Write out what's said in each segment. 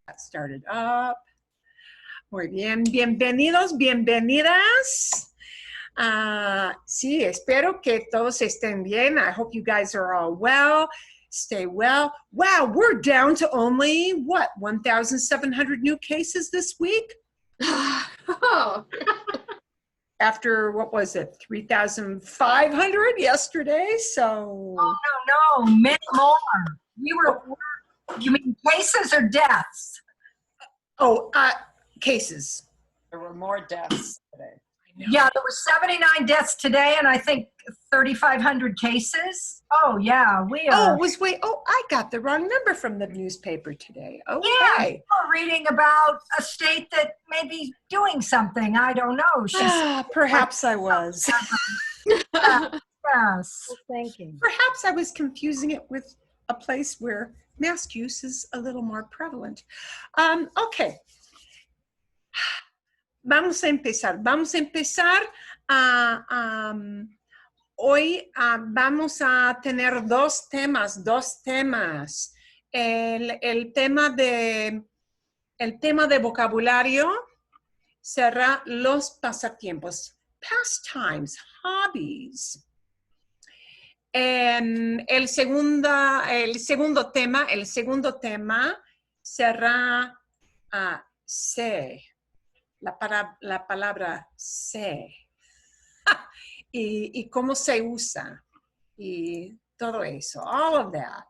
That started up. Muy bien, bienvenidos, bienvenidas. Sí, espero que todos estén bien. I hope you guys are all well. Stay well. Wow, we're down to only, what, 1,700 new cases this week? Oh. After, what was it, 3,500 yesterday, so. Oh, no, many more. You mean cases or deaths? Oh, cases. There were more deaths today. Yeah, there were 79 deaths today, and I think 3,500 cases. Oh, yeah, we are. I got the wrong number from the newspaper today. Okay. Yeah, we're reading about a state that may be doing something. I don't know. Perhaps I was. Yes. Thinking. Perhaps I was confusing it with a place where mask use is a little more prevalent. Okay. Vamos a empezar. Hoy vamos a tener dos temas. El tema de vocabulario será los pasatiempos, pastimes, hobbies. El segundo tema será sé. La palabra sé y cómo se usa y todo eso, all of that.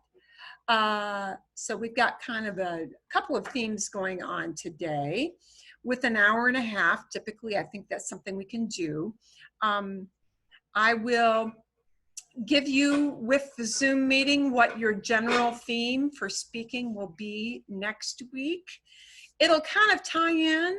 So we've got kind of a couple of themes going on today with an hour and a half. Typically, I think that's something we can do. I will give you with the Zoom meeting what your general theme for speaking will be next week. It'll kind of tie in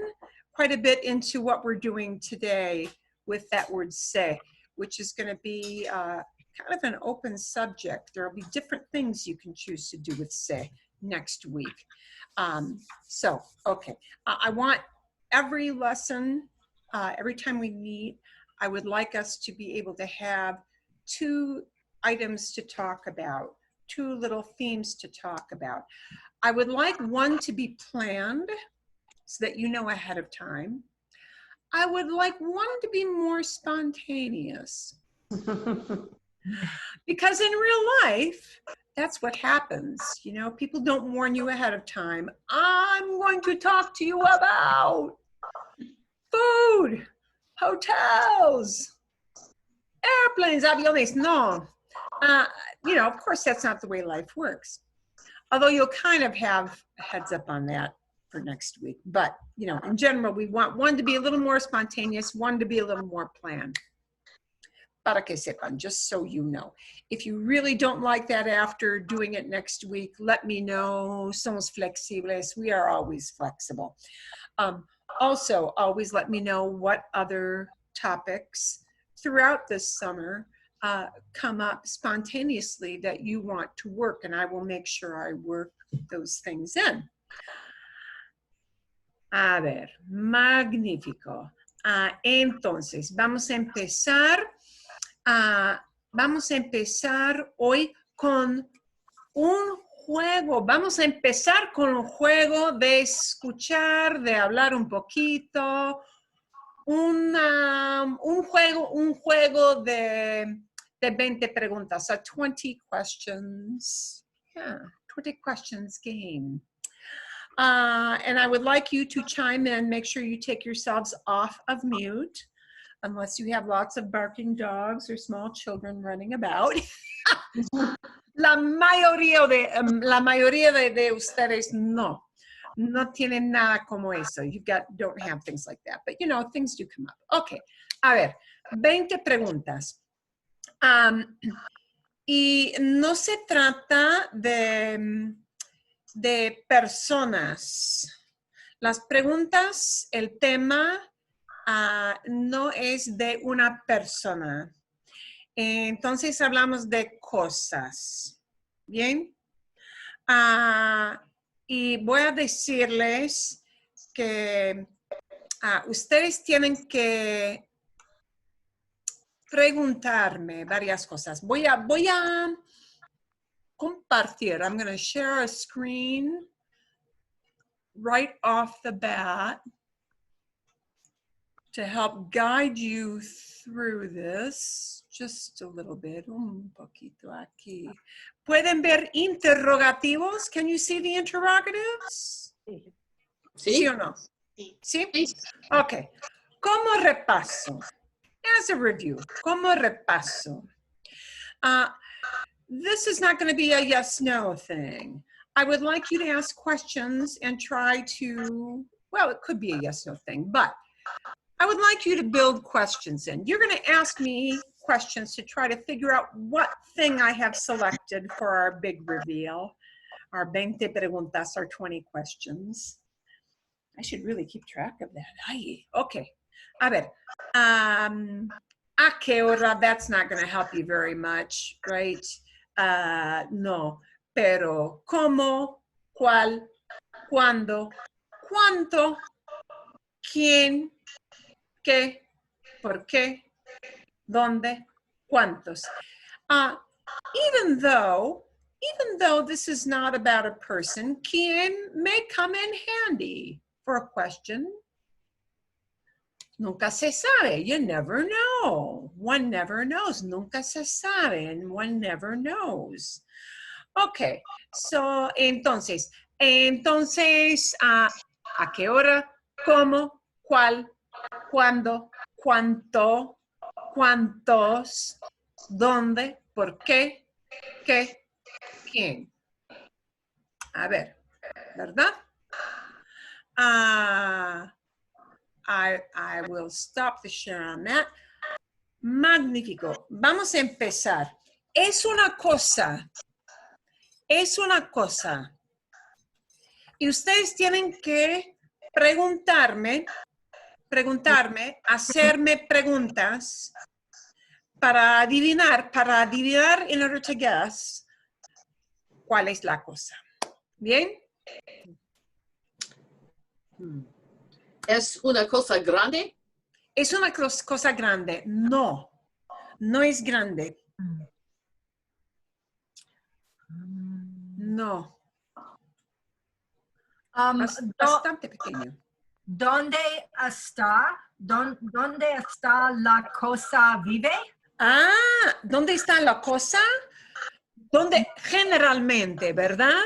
quite a bit into what we're doing today with that word say, which is going to be kind of an open subject. There will be different things you can choose to do with say next week. Okay. I want every lesson, every time we meet, I would like us to be able to have 2 items to talk about, 2 little themes to talk about. I would like one to be planned, so that you know ahead of time. I would like one to be more spontaneous. Because in real life, that's what happens. You know, people don't warn you ahead of time. I'm going to talk to you about food, hotels, airplanes, aviones. No. You know, of course, that's not the way life works. Although you'll kind of have a heads up on that for next week. But, you know, in general, we want one to be a little more spontaneous, one to be a little more planned. Para que sepan, just so you know. If you really don't like that after doing it next week, let me know. Somos flexibles. We are always flexible. Also, always let me know what other topics throughout this summer come up spontaneously that you want to work, and I will make sure I work those things in. A ver, magnífico. Entonces, vamos a empezar hoy con un juego. Vamos a empezar con un juego de escuchar, de hablar un poquito. Un juego de 20 preguntas, a 20 questions. Yeah, 20 questions game. And I would like you to chime in. Make sure you take yourselves off of mute, unless you have lots of barking dogs or small children running about. La mayoría de ustedes no tienen nada como eso. Don't have things like that. But, you know, things do come up. Okay. A ver, 20 preguntas. Y no se trata de personas. Las preguntas, el tema no es de una persona. Entonces hablamos de cosas. ¿Bien? Y voy a decirles que ustedes tienen que preguntarme varias cosas. Voy a compartir. I'm going to share a screen. right off the bat, to help guide you through this, just a little bit, un poquito aquí. ¿Pueden ver interrogativos? Can you see the interrogatives? ¿Sí o no? ¿Sí? Sí. Ok. ¿Cómo repaso? As a review, ¿cómo repaso? This is not going to be a yes-no thing. I would like you to ask questions and try to, well, it could be a yes-no thing, but I would like you to build questions in. You're going to ask me questions to try to figure out what thing I have selected for our big reveal, our 20 preguntas, our 20 questions. I should really keep track of that. Ay, okay. A ver. ¿A qué hora? That's not going to help you very much, right? No. Pero, ¿cómo? ¿Cuál? ¿Cuándo? ¿Cuánto? ¿Quién? ¿Qué? ¿Por qué? ¿Dónde? ¿Cuántos? Even though this is not about a person, ¿quién may come in handy for a question? Nunca se sabe. You never know. One never knows. Nunca se sabe, and one never knows. Okay, so entonces, ¿a qué hora? ¿Cómo? ¿Cuál? ¿Cuándo? ¿Cuánto? ¿Cuántos? ¿Dónde? ¿Por qué? ¿Qué? ¿Quién? A ver, ¿verdad? I will stop the share on that. Magnífico. Vamos a empezar. Es una cosa. Y ustedes tienen que preguntarme, hacerme preguntas para adivinar, in order to guess, cuál es la cosa. ¿Bien? ¿Es una cosa grande? ¿Es una cosa grande? No, no es grande. No. Bastante pequeño. ¿Dónde está la cosa vive? ¿Dónde está la cosa? ¿Dónde? Generalmente, ¿verdad?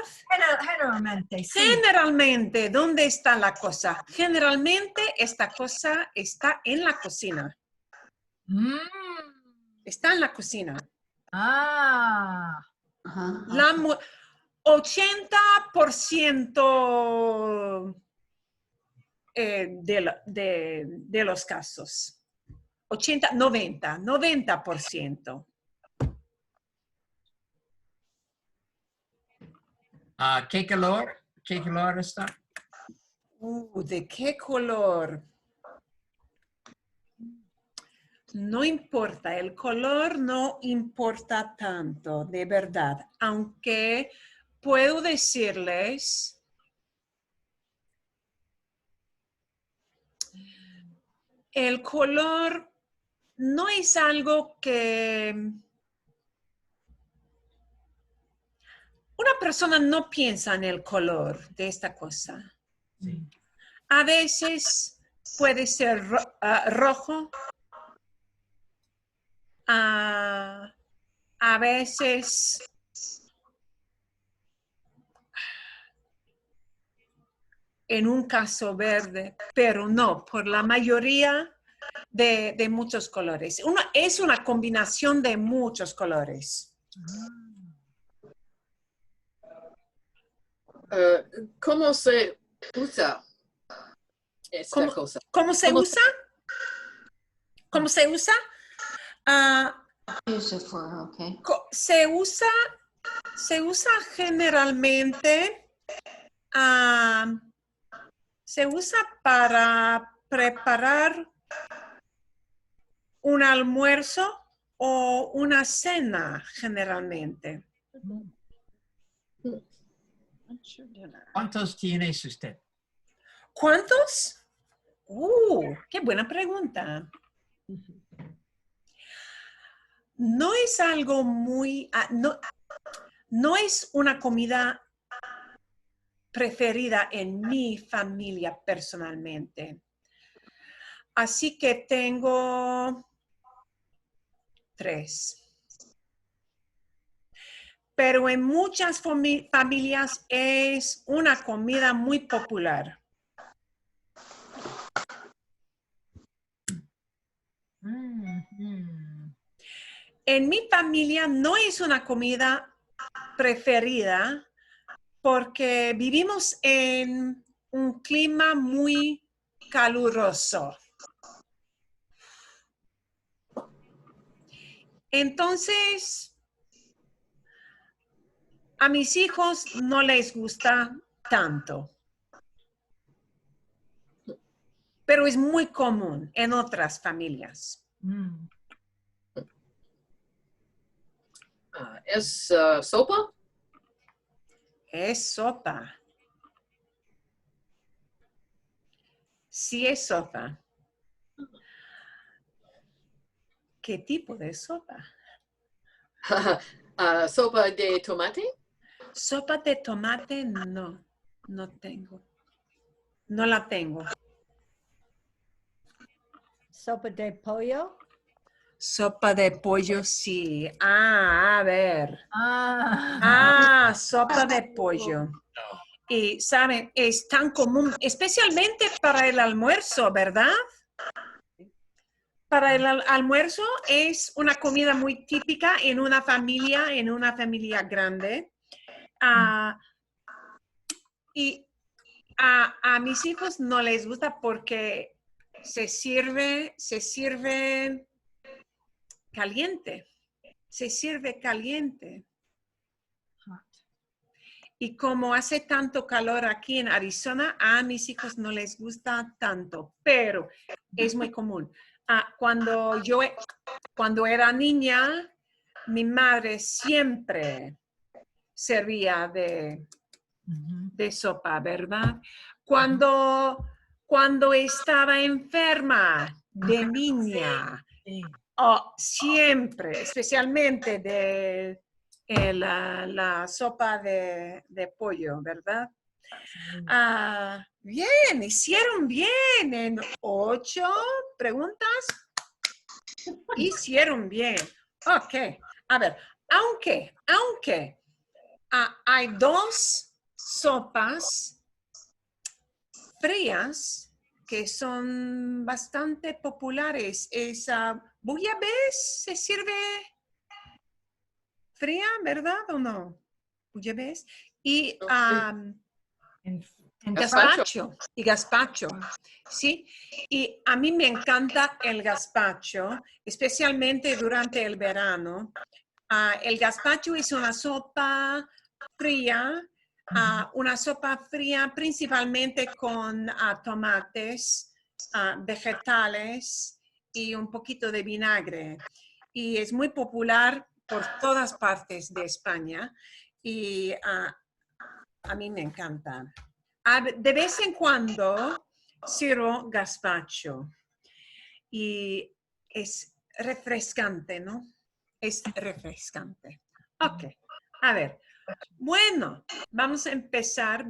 Generalmente, sí. Generalmente, ¿dónde está la cosa? Generalmente, esta cosa está en la cocina. Está en la cocina. Ah. 80% de los casos. 90%. ¿Qué color? ¿Qué color está? ¿De qué color? No importa, el color no importa tanto, de verdad. Aunque puedo decirles, el color no es algo que una persona no piensa en el color de esta cosa. Sí. A veces puede ser rojo. A veces en un caso verde, pero no, por la mayoría de muchos colores. Es una combinación de muchos colores. ¿Cómo se usa esta cosa? ¿Cómo se usa? ¿Cómo se usa? Use it for, okay. Se usa generalmente, se usa para preparar un almuerzo o una cena generalmente. ¿Cuántos tienes usted? ¿Cuántos? Qué buena pregunta. No es algo muy, no es una comida preferida en mi familia personalmente. Así que tengo 3. Pero en muchas familias es una comida muy popular. En mi familia no es una comida preferida porque vivimos en un clima muy caluroso. Entonces, a mis hijos no les gusta tanto. Pero es muy común en otras familias. ¿Es sopa? Es sopa. Sí es sopa. ¿Qué tipo de sopa? ¿Sopa de tomate? Sopa de tomate, no. No tengo. No la tengo. Sopa de pollo. Sopa de pollo, sí. A ver. Ah. Sopa de pollo. Y, ¿saben? Es tan común, especialmente para el almuerzo, ¿verdad? Para el almuerzo es una comida muy típica en una familia grande. Y a mis hijos no les gusta porque se sirve caliente. Se sirve caliente. Y como hace tanto calor aquí en Arizona, a mis hijos no les gusta tanto, pero es muy común. Cuando era niña, mi madre siempre servía de sopa, ¿verdad? Cuando estaba enferma de niña, siempre, especialmente de la sopa de pollo, ¿verdad? Bien, hicieron bien. En 8 preguntas, hicieron bien. Ok, a ver, aunque hay 2 sopas frías que son bastante populares. Es bouillabaisse, se sirve fría, ¿verdad o no? Bouillabaisse. Y gazpacho. Y gazpacho, ¿sí? Y a mí me encanta el gazpacho, especialmente durante el verano. El gazpacho es una sopa fría, principalmente con tomates, vegetales y un poquito de vinagre. Y es muy popular por todas partes de España y a mí me encanta. De vez en cuando sirvo gazpacho y es refrescante, ¿no? Es refrescante. Ok, a ver. Bueno, vamos a empezar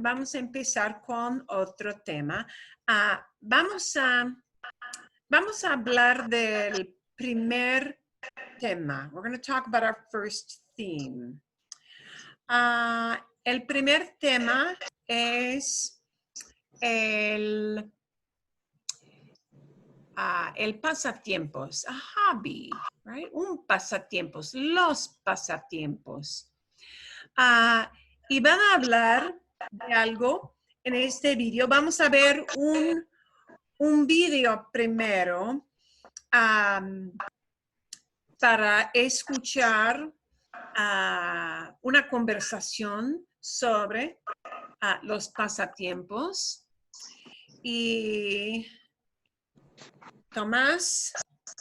con otro tema. Vamos a hablar del primer tema. We're going to talk about our first theme. El primer tema es el pasatiempos, a hobby, right? Un pasatiempos, los pasatiempos. Y van a hablar de algo en este video. Vamos a ver un video primero para escuchar una conversación sobre los pasatiempos. Y Tomás,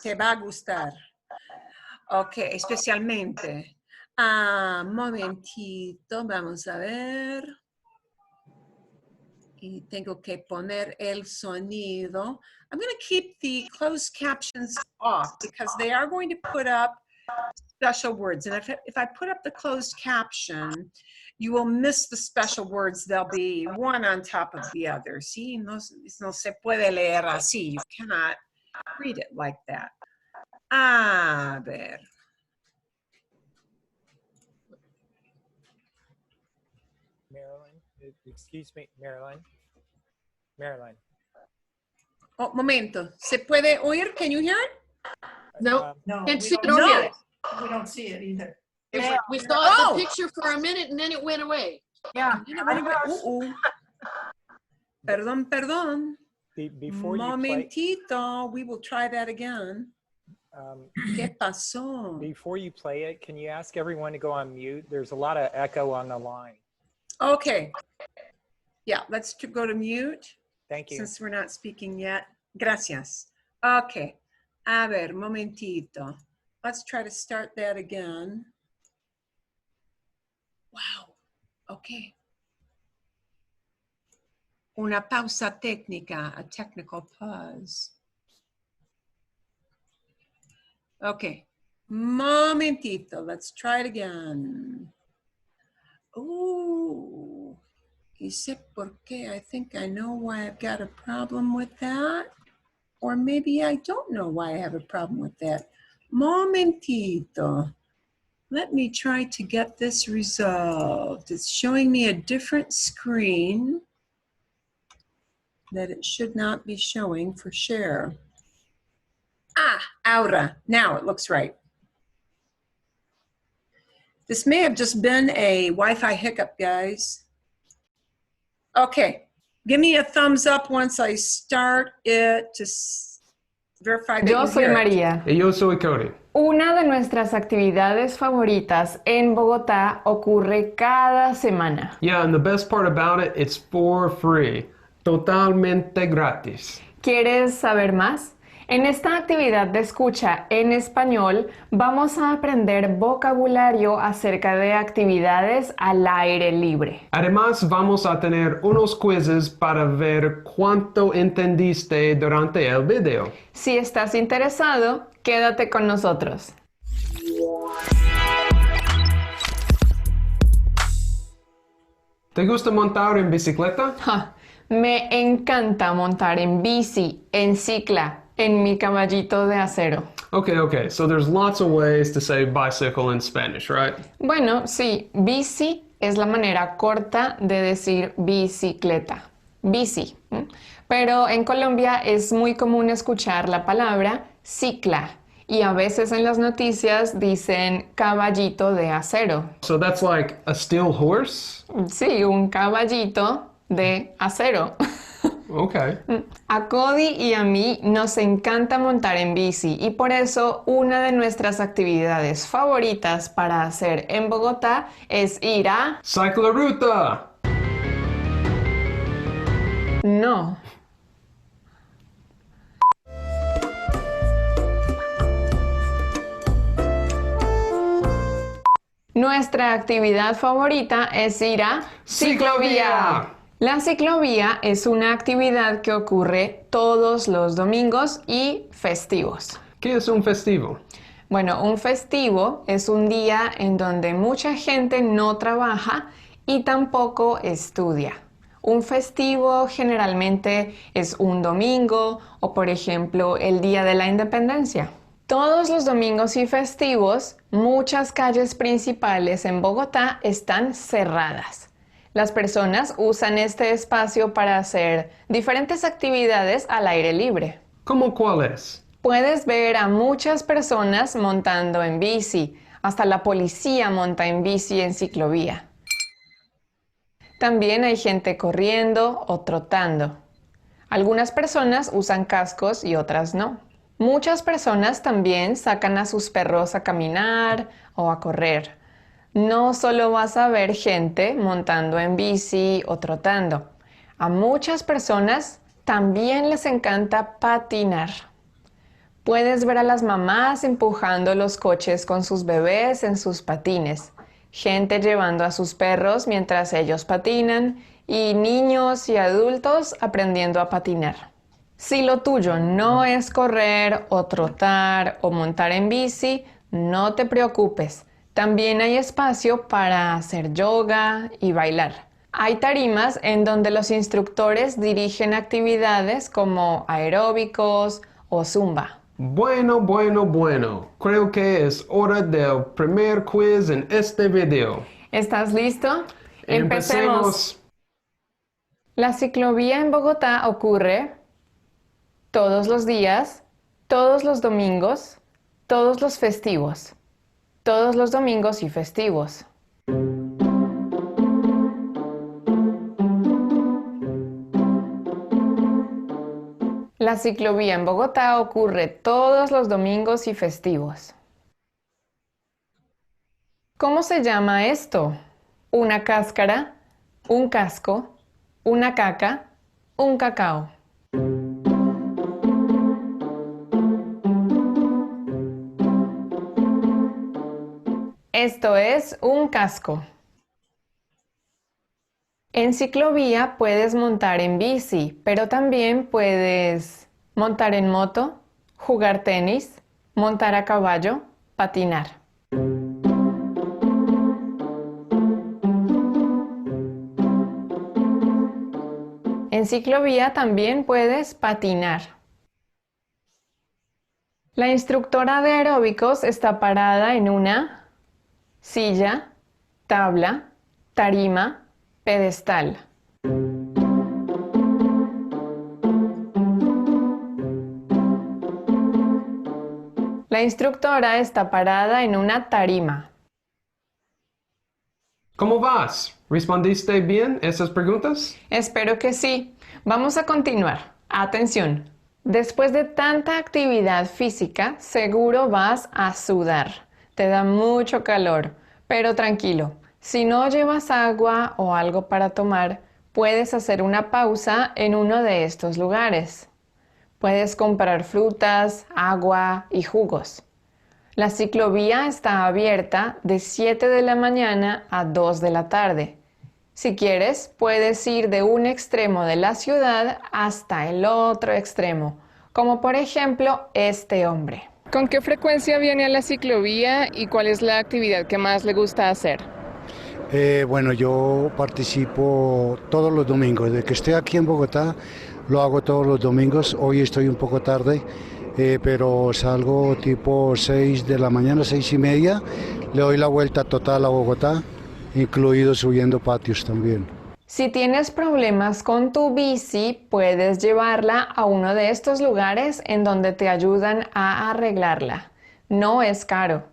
te va a gustar. Ok, especialmente. Momentito, vamos a ver. Y tengo que poner el sonido. I'm going to keep the closed captions off because they are going to put up special words. And if I put up the closed caption, you will miss the special words. They'll be one on top of the other. See, no se puede leer así. You cannot read it like that. A ver. Marilyn, excuse me, Marilyn. Marilyn. Oh, momento. ¿Se puede oír? Can you hear it? No, No, can't we see it don't or No. hear it. We don't see it either. We saw Oh. the picture for a minute and then it went away. Yeah. Perdón. Before you play, Momentito. We will try that again. ¿Qué pasó? before you play it, can you ask everyone to go on mute? There's a lot of echo on the line. Okay. Yeah, let's go to mute. Thank you. Since we're not speaking yet. Gracias. Okay. A ver, momentito. Let's try to start that again. Wow. Okay. Una pausa técnica, a technical pause. Okay. Momentito. Let's try it again. Ooh. Y sé por qué. I think I know why I've got a problem with that. Or maybe I don't know why I have a problem with that. Momentito. Let me try to get this resolved. It's showing me a different screen that it should not be showing for share. Ah, ahora. Now it looks right. This may have just been a Wi-Fi hiccup, guys. Okay, give me a thumbs up once I start it to verify that Yo you soy hear it. María. Y yo soy Cody. Una de nuestras actividades favoritas en Bogotá ocurre cada semana. Yeah, and the best part about it, it's for free. Totalmente gratis. ¿Quieres saber más? En esta actividad de escucha en español vamos a aprender vocabulario acerca de actividades al aire libre. Además, vamos a tener unos quizzes para ver cuánto entendiste durante el video. Si estás interesado, quédate con nosotros. ¿Te gusta montar en bicicleta? Ja, me encanta montar en bici, en cicla, en mi caballito de acero. Okay, so there's lots of ways to say bicycle in Spanish, right? Bueno, sí, bici es la manera corta de decir bicicleta. Bici. Pero en Colombia es muy común escuchar la palabra cicla y a veces en las noticias dicen caballito de acero. So that's like a steel horse? Sí, un caballito de acero. Okay. A Cody y a mí nos encanta montar en bici y por eso una de nuestras actividades favoritas para hacer en Bogotá es ir a... Cyclaruta! No. Nuestra actividad favorita es ir a ciclovía. La ciclovía es una actividad que ocurre todos los domingos y festivos. ¿Qué es un festivo? Bueno, un festivo es un día en donde mucha gente no trabaja y tampoco estudia. Un festivo generalmente es un domingo o, por ejemplo, el Día de la Independencia. Todos los domingos y festivos, muchas calles principales en Bogotá están cerradas. Las personas usan este espacio para hacer diferentes actividades al aire libre. ¿Cómo cuáles? Puedes ver a muchas personas montando en bici. Hasta la policía monta en bici en ciclovía. También hay gente corriendo o trotando. Algunas personas usan cascos y otras no. Muchas personas también sacan a sus perros a caminar o a correr. No solo vas a ver gente montando en bici o trotando. A muchas personas también les encanta patinar. Puedes ver a las mamás empujando los coches con sus bebés en sus patines, gente llevando a sus perros mientras ellos patinan y niños y adultos aprendiendo a patinar. Si lo tuyo no es correr o trotar o montar en bici, No te preocupes, también hay espacio para hacer yoga y bailar. Hay tarimas en donde los instructores dirigen actividades como aeróbicos o zumba. Bueno, bueno, bueno. Creo que es hora del primer quiz en este video. ¿Estás listo? Empecemos. La ciclovía en Bogotá ocurre todos los días, todos los domingos, todos los festivos, todos los domingos y festivos. La ciclovía en Bogotá ocurre todos los domingos y festivos. ¿Cómo se llama esto? ¿Una cáscara? ¿Un casco? ¿Una caca? ¿Un cacao? Esto es un casco. En ciclovía puedes montar en bici, pero también puedes montar en moto, jugar tenis, montar a caballo, patinar. En ciclovía también puedes patinar. La instructora de aeróbicos está parada en una silla, tabla, tarima, pedestal. La instructora está parada en una tarima. ¿Cómo vas? ¿Respondiste bien esas preguntas? Espero que sí. Vamos a continuar. Atención. Después de tanta actividad física, seguro vas a sudar. Te da mucho calor, pero tranquilo. Si no llevas agua o algo para tomar, puedes hacer una pausa en uno de estos lugares. Puedes comprar frutas, agua y jugos. La ciclovía está abierta de 7 de la mañana a 2 de la tarde. Si quieres, puedes ir de un extremo de la ciudad hasta el otro extremo, como por ejemplo este hombre. ¿Con qué frecuencia viene a la ciclovía y cuál es la actividad que más le gusta hacer? Bueno, yo participo todos los domingos. Desde que estoy aquí en Bogotá, lo hago todos los domingos. Hoy estoy un poco tarde, pero salgo tipo 6 de la mañana, 6:30. Le doy la vuelta total a Bogotá, incluido subiendo patios también. Si tienes problemas con tu bici, puedes llevarla a uno de estos lugares en donde te ayudan a arreglarla. No es caro.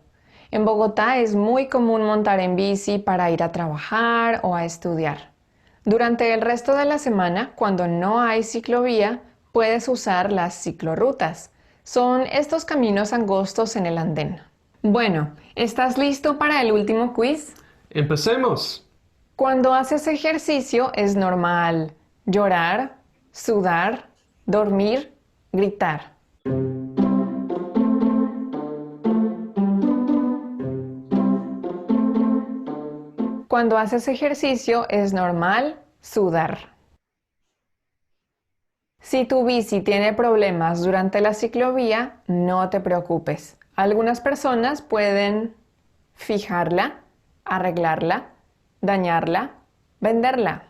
En Bogotá es muy común montar en bici para ir a trabajar o a estudiar. Durante el resto de la semana, cuando no hay ciclovía, puedes usar las ciclorrutas. Son estos caminos angostos en el andén. Bueno, ¿estás listo para el último quiz? Empecemos. Cuando haces ejercicio es normal llorar, sudar, dormir, gritar. Cuando haces ejercicio es normal sudar. Si tu bici tiene problemas durante la ciclovía, no te preocupes. Algunas personas pueden fijarla, arreglarla, dañarla, venderla.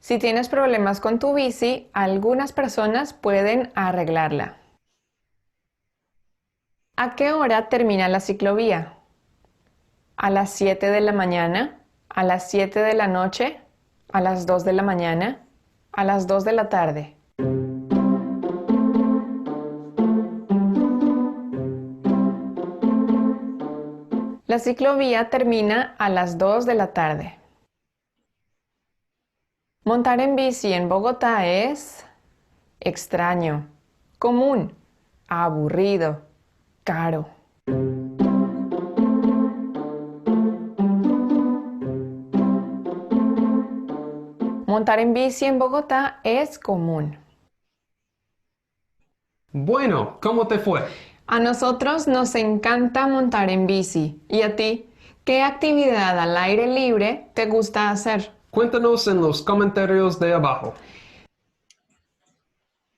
Si tienes problemas con tu bici, algunas personas pueden arreglarla. ¿A qué hora termina la ciclovía? ¿A las 7 de la mañana? ¿A las 7 de la noche? ¿A las 2 de la mañana? ¿A las 2 de la tarde? La ciclovía termina a las 2 de la tarde. Montar en bici en Bogotá es extraño, común, aburrido, caro. Montar en bici en Bogotá es común. Bueno, ¿cómo te fue? A nosotros nos encanta montar en bici. ¿Y a ti? ¿Qué actividad al aire libre te gusta hacer? Cuéntanos en los comentarios de abajo.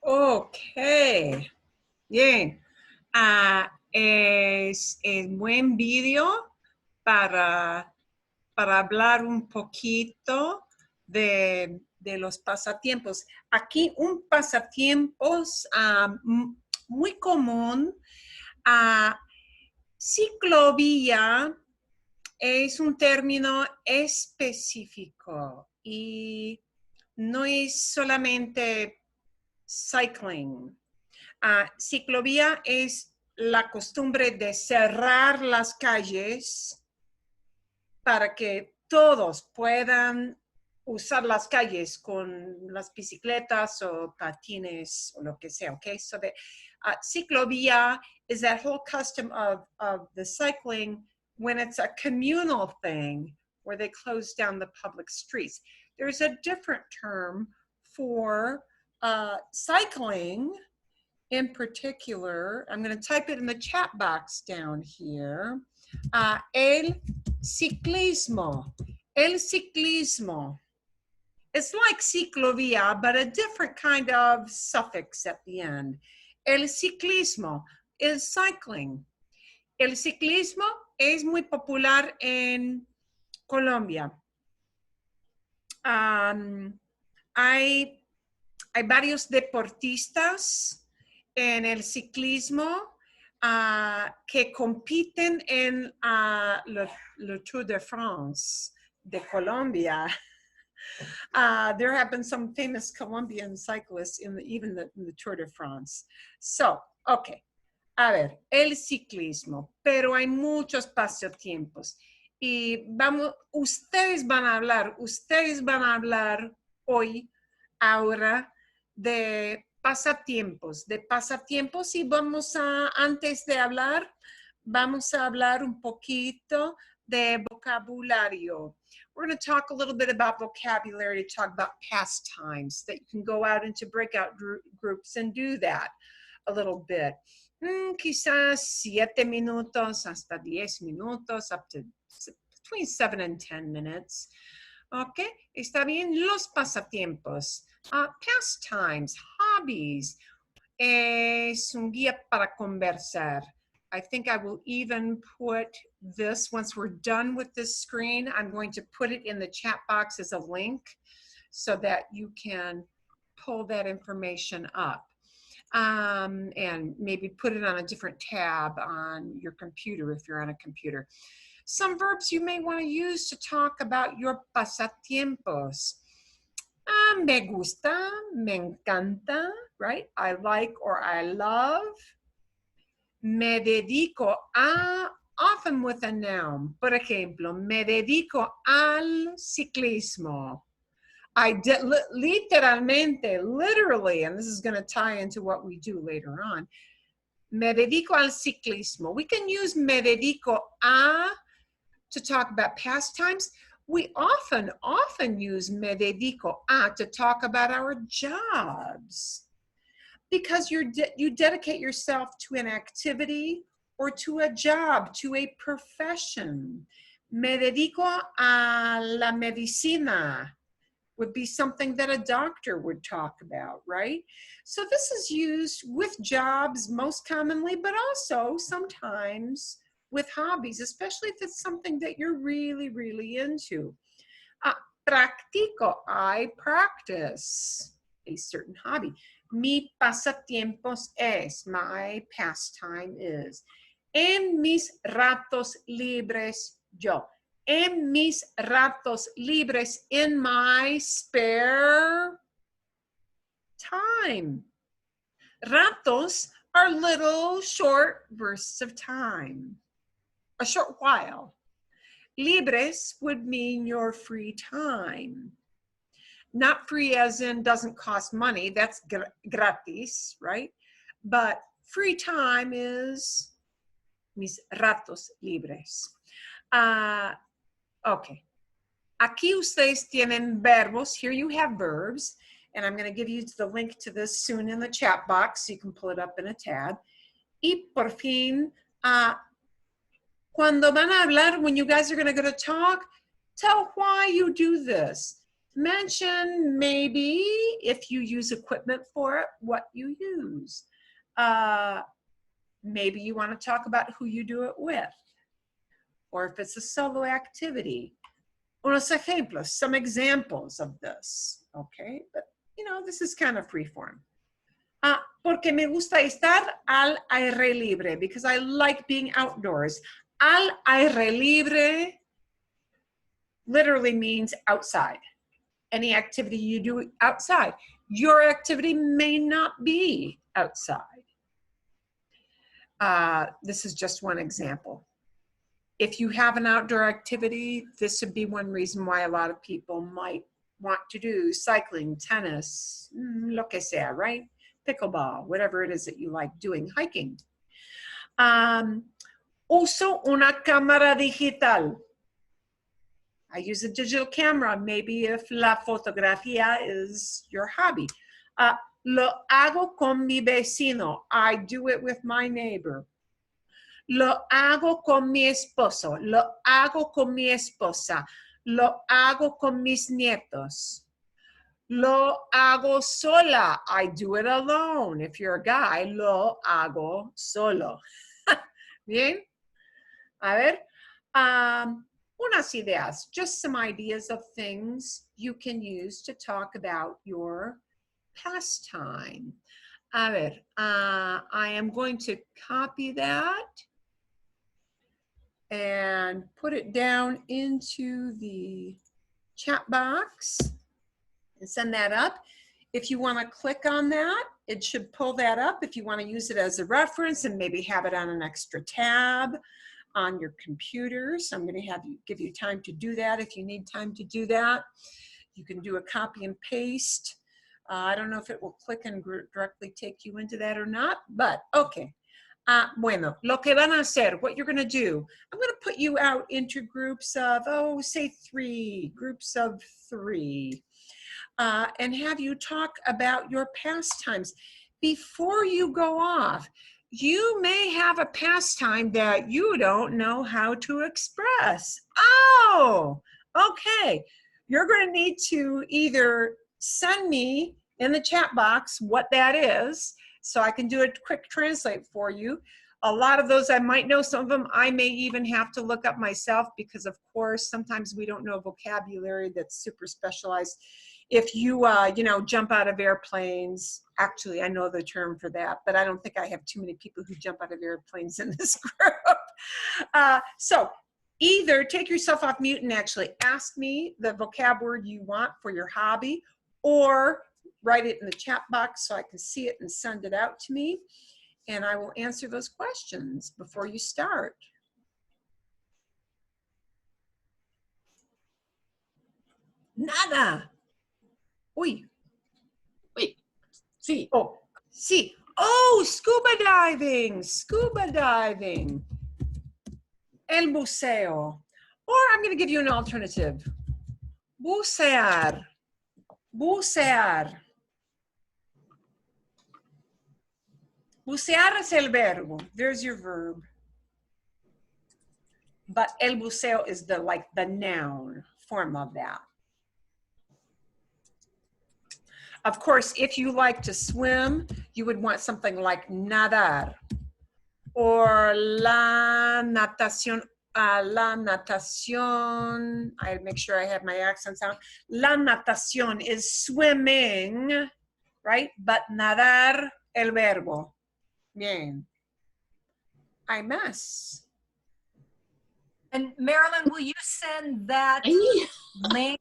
Ok. Bien. Es buen video para hablar un poquito de los pasatiempos. Aquí un pasatiempos muy común. Ciclovía es un término específico y no es solamente cycling. Ciclovía es la costumbre de cerrar las calles para que todos puedan usar las calles con las bicicletas o patines o lo que sea, okay? So the ciclovía is that whole custom of the cycling when it's a communal thing where they close down the public streets. There's a different term for cycling in particular. I'm going to type it in the chat box down here. El ciclismo. El ciclismo. It's like ciclovía, but a different kind of suffix at the end. El ciclismo is cycling. El ciclismo es muy popular en Colombia. Hay varios deportistas en el ciclismo que compiten en le Tour de France de Colombia. There have been some famous Colombian cyclists in the Tour de France. So, okay. A ver, el ciclismo, pero hay muchos pasatiempos. Y ustedes van a hablar hoy, ahora, de pasatiempos y antes de hablar, vamos a hablar un poquito de vocabulario. We're going to talk a little bit about vocabulary, to talk about pastimes, that you can go out into breakout groups and do that a little bit. Quizás 7 minutos hasta 10 minutos, up to between 7 and 10 minutes. Okay, está bien. Los pasatiempos, pastimes, hobbies, es un guía para conversar. I think I will even put this, once we're done with this screen, I'm going to put it in the chat box as a link so that you can pull that information up. And maybe put it on a different tab on your computer if you're on a computer. Some verbs you may want to use to talk about your pasatiempos. Me gusta, me encanta, right? I like or I love. Me dedico a, often with a noun. Por ejemplo, me dedico al ciclismo. Literally, and this is going to tie into what we do later on. Me dedico al ciclismo. We can use me dedico a to talk about pastimes. We often use me dedico a to talk about our jobs, because you dedicate yourself to an activity or to a job, to a profession. Me dedico a la medicina would be something that a doctor would talk about, right? So this is used with jobs most commonly, but also sometimes with hobbies, especially if it's something that you're really, really into. Practico, I practice a certain hobby. Mi pasatiempos es, my pastime is. En mis ratos libres, yo. En mis ratos libres, in my spare time. Ratos are little short bursts of time, a short while. Libres would mean your free time. Not free as in doesn't cost money, that's gratis, right? But free time is mis ratos libres. Okay. Aquí ustedes tienen verbos. Here you have verbs. And I'm going to give you the link to this soon in the chat box so you can pull it up in a tab. Y por fin, cuando van a hablar, when you guys are going to go to talk, tell why you do this. mention maybe if you use equipment for it, what you use. Maybe you want to talk about who you do it with, or if it's a solo activity. Unos ejemplos, some examples of this, okay? But, you know, this is kind of free form. Porque me gusta estar al aire libre, because I like being outdoors. Al aire libre literally means outside. Any activity you do outside. Your activity may not be outside. This is just one example. If you have an outdoor activity, this would be one reason why a lot of people might want to do cycling, tennis, lo que sea, right? Pickleball, whatever it is that you like doing, hiking. Uso una cámara digital. I use a digital camera, maybe if la fotografía is your hobby. Lo hago con mi vecino. I do it with my neighbor. Lo hago con mi esposo. Lo hago con mi esposa. Lo hago con mis nietos. Lo hago sola. I do it alone. If you're a guy, lo hago solo. Bien? A ver. Unas ideas, just some ideas of things you can use to talk about your pastime. A ver, I am going to copy that and put it down into the chat box and send that up. If you want to click on that, it should pull that up if you want to use it as a reference and maybe have it on an extra tab on your computer. So I'm going to give you time to do that if you need time to do that. You can do a copy and paste. I don't know if it will click and directly take you into that or not, but okay. Bueno, lo que van a hacer, what you're going to do, I'm going to put you out into groups of, say 3, groups of 3, and have you talk about your pastimes. Before you go off, you may have a pastime that you don't know how to express. Oh, okay. You're going to need to either send me in the chat box what that is, so I can do a quick translate for you. A lot of those I might know, some of them I may even have to look up myself because, of course, sometimes we don't know vocabulary that's super specialized. If you, jump out of airplanes, actually, I know the term for that, but I don't think I have too many people who jump out of airplanes in this group. So either take yourself off mute and actually ask me the vocab word you want for your hobby, or write it in the chat box so I can see it and send it out to me, and I will answer those questions before you start. Nada. Uy. Wait, see. Oh, sí. Oh, scuba diving. Scuba diving. El buceo. Or I'm going to give you an alternative. Bucear. Bucear. Bucear es el verbo. There's your verb. But el buceo is the noun form of that. Of course, if you like to swim, you would want something like nadar, or la natación. La natación, I make sure I have my accents out. La natación is swimming, right? But nadar, el verbo. Bien. Hay más. And Marilyn, will you send that link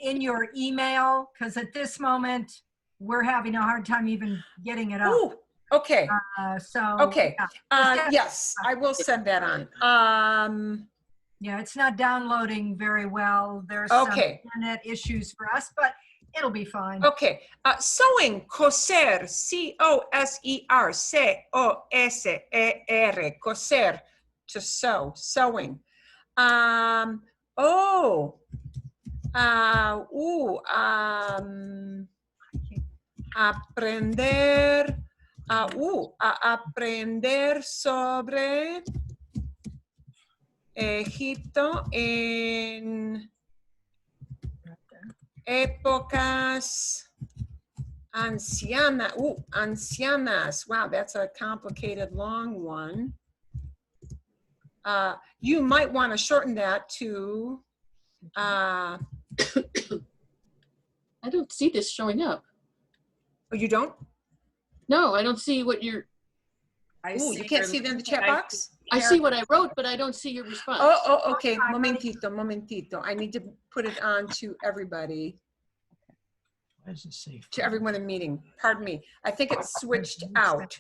in your email? Because at this moment, we're having a hard time even getting it up. Ooh, okay. Okay. Yeah. Yes, I will send that on. Yeah, it's not downloading very well. There's some internet issues for us, but it'll be fine. Okay. Sewing, coser, C-O-S-E-R, C-O-S-E-R, coser, to sew, sewing. Aprender, aprender sobre Egipto en Épocas ancianas. Ooh, ancianas. Wow, that's a complicated long one. You might want to shorten that to I don't see this showing up. oh, you don't? No, I don't see what you're. Ooh, you can't see it in the chat box? I see what I wrote, but I don't see your response. Oh, okay. Momentito. I need to put it on to everybody, Why does it say? to everyone in meeting. Pardon me. I think it switched out.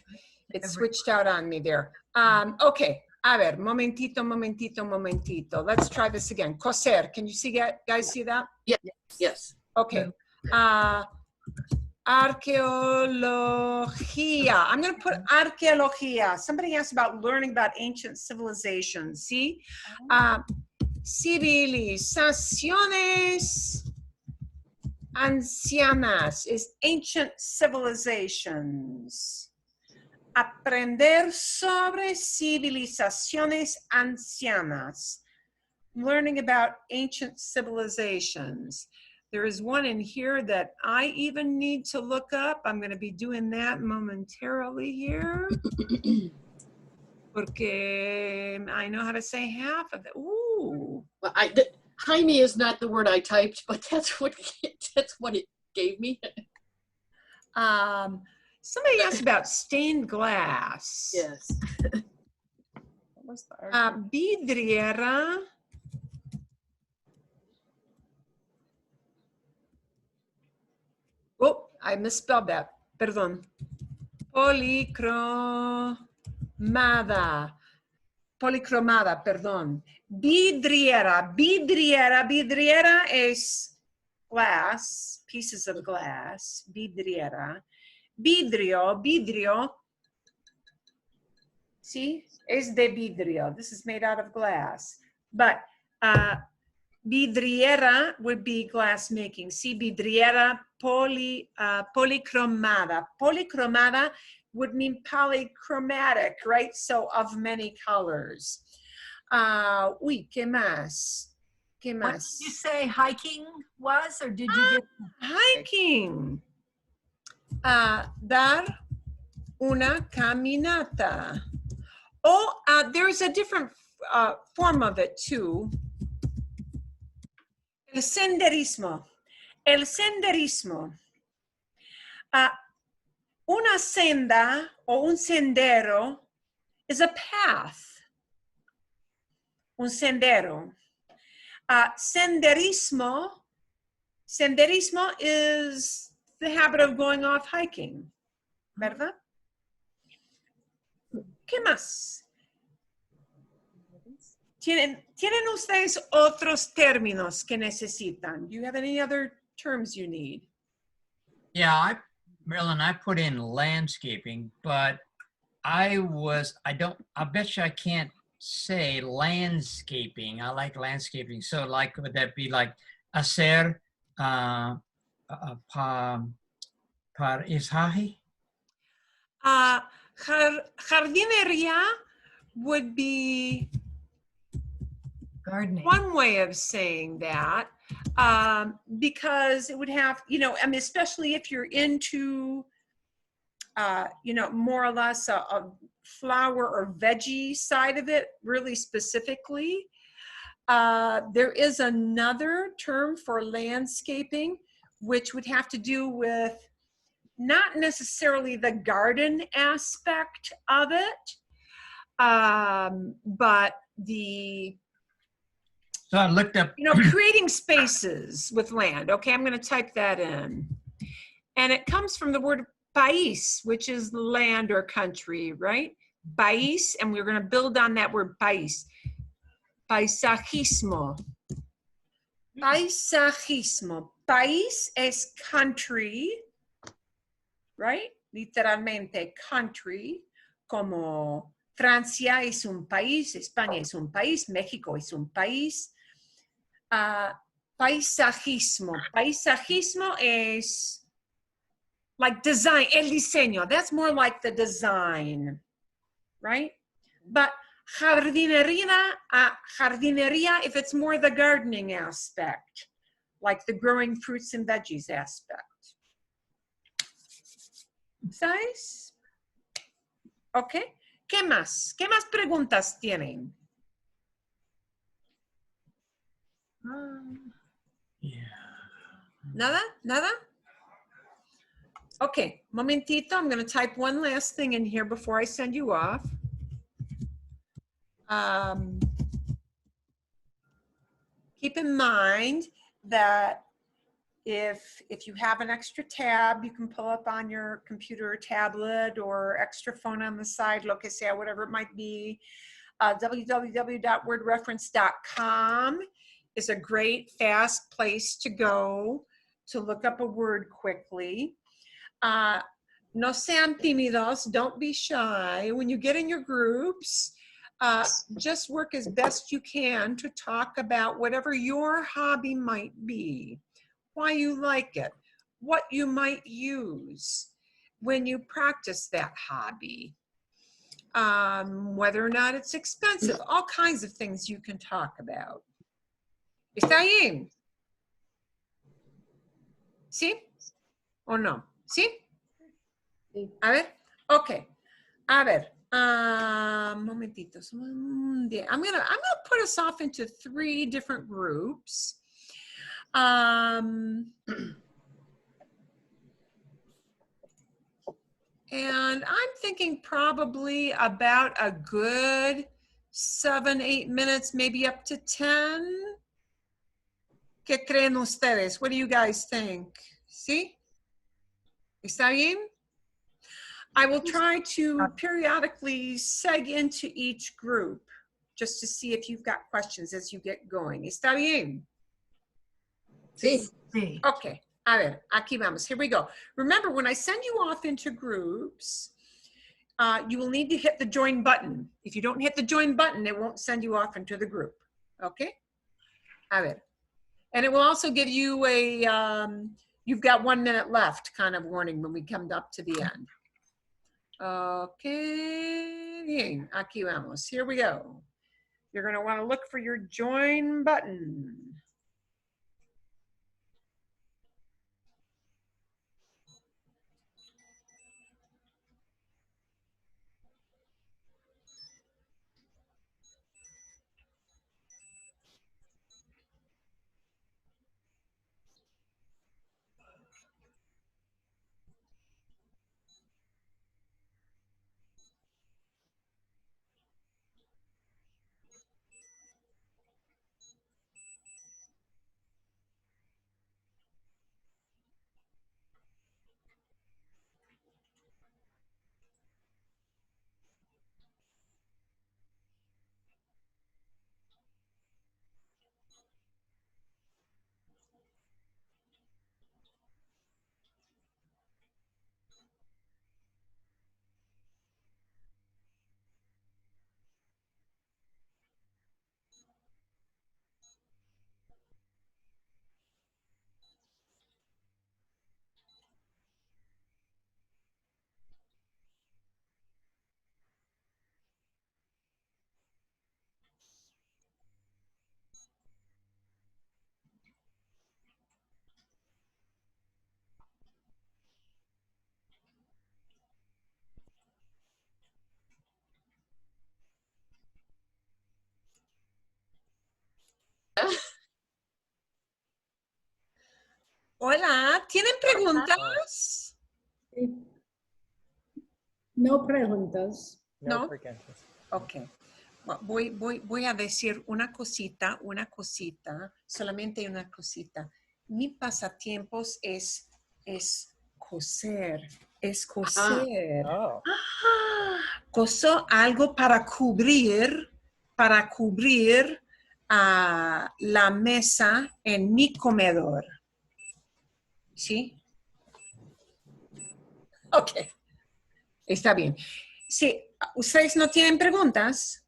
It switched out on me there. Okay. A ver, momentito. Let's try this again. Coser. Can you see, guys see that? Yes. Okay. Arqueología. I'm going to put arqueología. Somebody asked about learning about ancient civilizations. See? Civilizaciones ancianas is ancient civilizations. Aprender sobre civilizaciones ancianas. Learning about ancient civilizations. There is one in here that I even need to look up. I'm going to be doing that momentarily here. Porque I know how to say half of it. Ooh. Well, Jaime is not the word I typed, but that's what it gave me. Somebody asked about stained glass. Yes. Vidriera. Oh, I misspelled that. Perdón. Policromada, perdón. Vidriera es glass, pieces of glass. Vidriera. Vidrio. See, es de vidrio. This is made out of glass. But vidriera would be glass making. See, vidriera policromada. Policromada would mean polychromatic, right? So of many colors. Uy, ¿qué más? ¿Qué What más? did you say hiking was, or did you get? Hiking. Dar una caminata. Oh, there's a different form of it too. El senderismo. Una senda o un sendero is a path. Un sendero. Senderismo is the habit of going off hiking. ¿Verdad? ¿Qué más? ¿Tienen ustedes otros términos que necesitan? Do you have any other terms you need? Yeah, Marilyn, I put in landscaping, but I bet you I can't say landscaping. I like landscaping. So like, would that be like hacer paisaje? Jardinería would be Gardening. one way of saying that, because it would have, I mean, especially if you're into, more or less a flower or veggie side of it, really specifically. There is another term for landscaping, which would have to do with not necessarily the garden aspect of it, but the, So I looked up. creating spaces with land. Okay, I'm going to type that in. And it comes from the word país, which is land or country, right? País, and we're going to build on that word país. Paisajismo. Paisajismo. País es country, right? Literalmente country, como Francia es un país, España es un país, México es un país. Paisajismo. Paisajismo is like design, el diseño. That's more like the design, right? But jardinería, if it's more the gardening aspect, like the growing fruits and veggies aspect. ¿Sabes? ¿Ok? ¿Qué más? ¿Qué más preguntas tienen? Yeah. ¿Nada? ¿Nada? Okay, momentito. I'm going to type one last thing in here before I send you off. Keep in mind that if you have an extra tab, you can pull up on your computer or tablet or extra phone on the side, lo que sea, whatever it might be. www.wordreference.com is a great, fast place to go to look up a word quickly. No sean tímidos, don't be shy. When you get in your groups, just work as best you can to talk about whatever your hobby might be, why you like it, what you might use when you practice that hobby, whether or not it's expensive, all kinds of things you can talk about. ¿Está ahí? ¿Sí? ¿O no? ¿Sí? A ver, okay. A ver, momentitos. I'm gonna put us off into 3 different groups. And I'm thinking probably about a good 7-8 minutes, maybe up to 10. ¿Qué creen ustedes? What do you guys think? ¿Sí? ¿Está bien? I will try to periodically seg into each group just to see if you've got questions as you get going. ¿Está bien? Sí. Sí. Okay. A ver, aquí vamos. Here we go. Remember, when I send you off into groups, you will need to hit the join button. If you don't hit the join button, it won't send you off into the group. Okay? A ver. And it will also give you a, you've got 1 minute left kind of warning when we come up to the end. Okay, bien, aquí vamos. Here we go. You're going to want to look for your join button. Hola, ¿tienen preguntas? No preguntas. No. preguntas. Ok. Voy a decir una cosita, solamente una cosita. Mi pasatiempos es coser, Oh, Coso algo para cubrir la mesa en mi comedor. ¿Sí? Ok, está bien. Sí, ¿ustedes no tienen preguntas?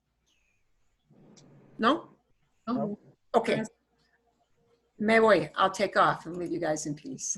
¿No? no. Okay. Me voy. I'll take off and leave you guys in peace.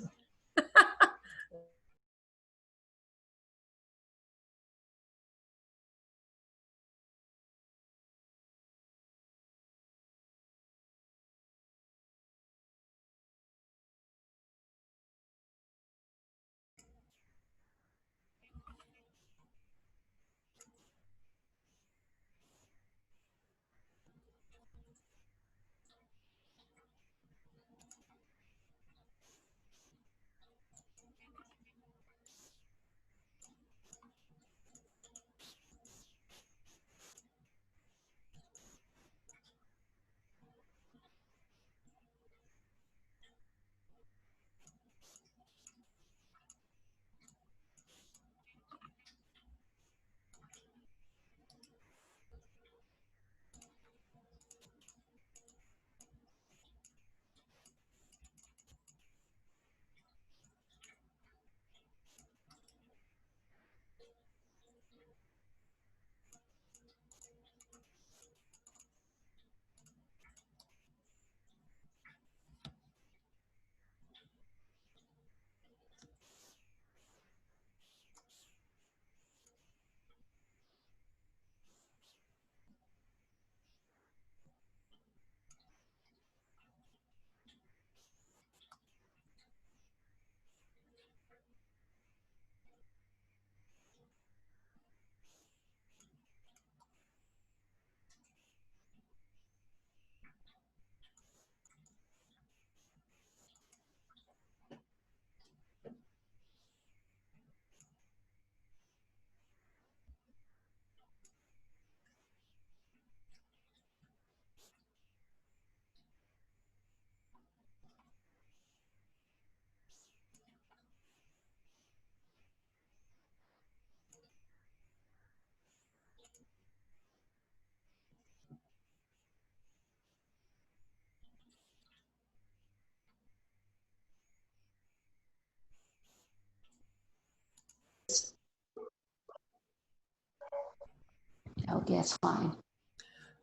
Okay, that's fine.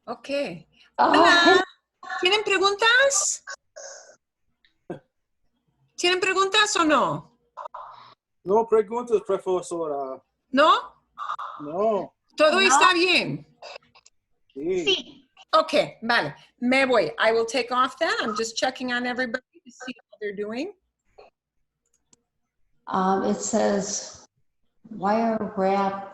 Ok. Oh, Hola. ¿Tienen preguntas? ¿Tienen preguntas o no? No preguntas, profesora. ¿No? No. ¿Todo No. está bien? Sí. Ok, vale. Me voy. I will take off then. I'm just checking on everybody to see how they're doing. it says wire wrap.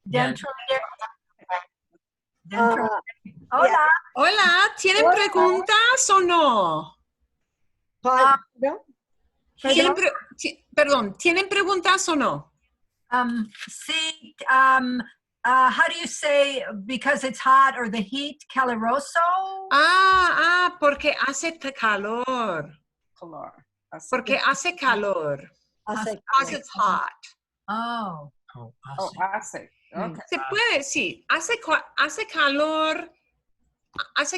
Dentro. Dentro. Hola. Hola, ¿tienen preguntas o no? Pardon? ¿Tienen perdón, ¿tienen preguntas o no? Sí, how do you say because it's hot or the heat, caloroso? Porque hace calor. Porque hace calor. Hace Because it's hot. Oh. Oh, hace. Okay. Se puede, sí. Hace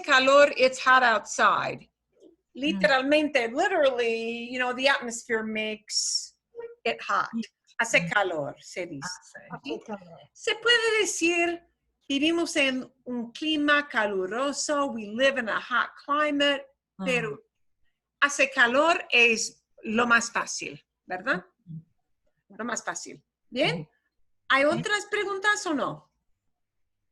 calor, it's hot outside. Literalmente, literally, the atmosphere makes it hot. Hace calor, se dice. hace calor. Se puede decir, vivimos en un clima caluroso, we live in a hot climate, pero hace calor es lo más fácil, ¿verdad? Lo más fácil. ¿Bien? ¿Hay otras preguntas o no?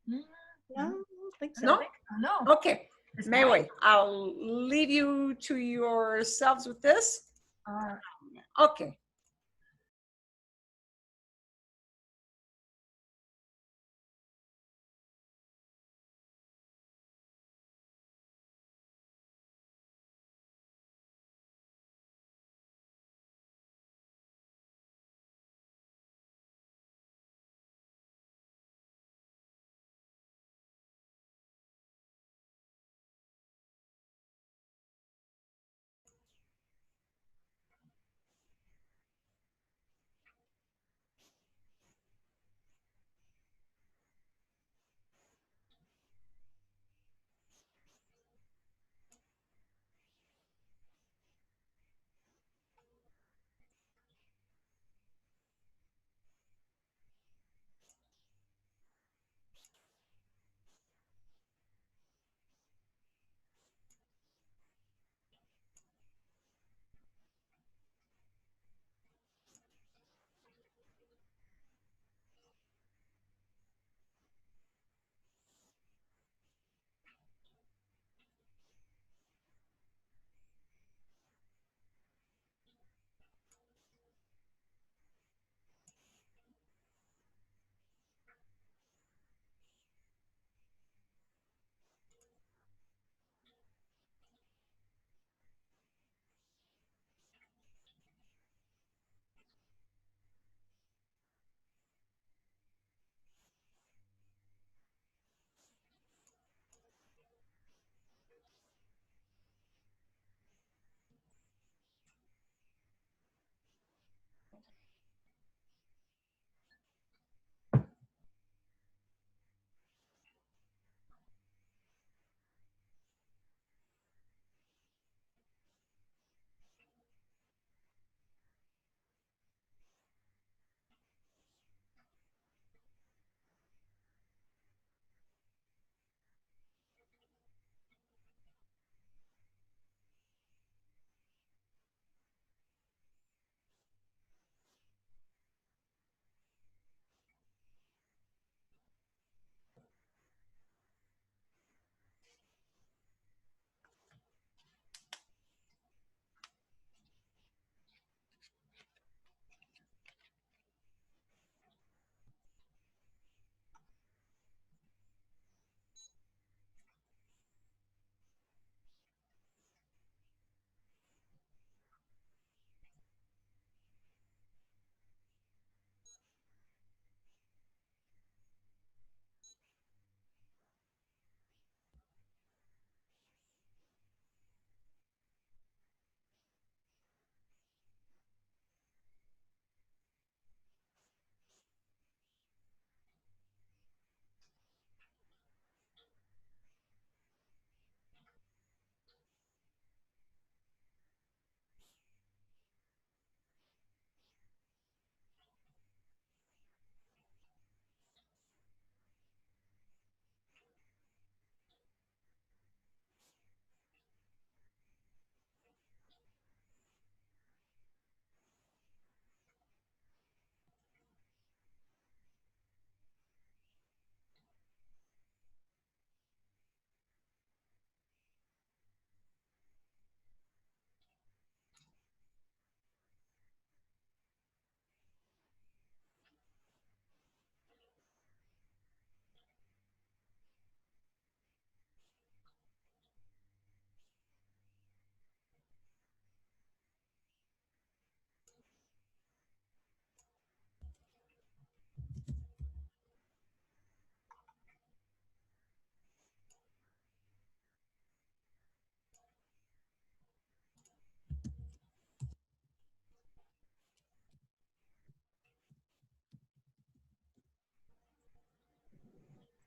No, I don't think so. ¿No? No. Okay. Me voy. I'll leave you to yourselves with this. Okay.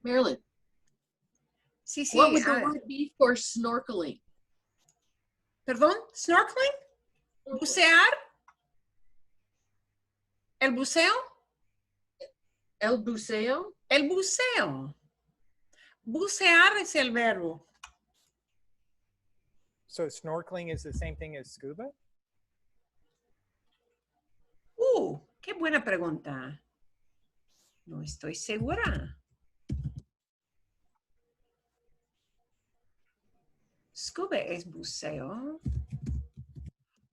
Marilyn, Sí, sí. what would the word be for snorkeling? Perdón, snorkeling? Bucear? El buceo? El buceo? El buceo. Bucear es el verbo. So snorkeling is the same thing as scuba? Qué buena pregunta. No estoy segura. Scuba es buceo.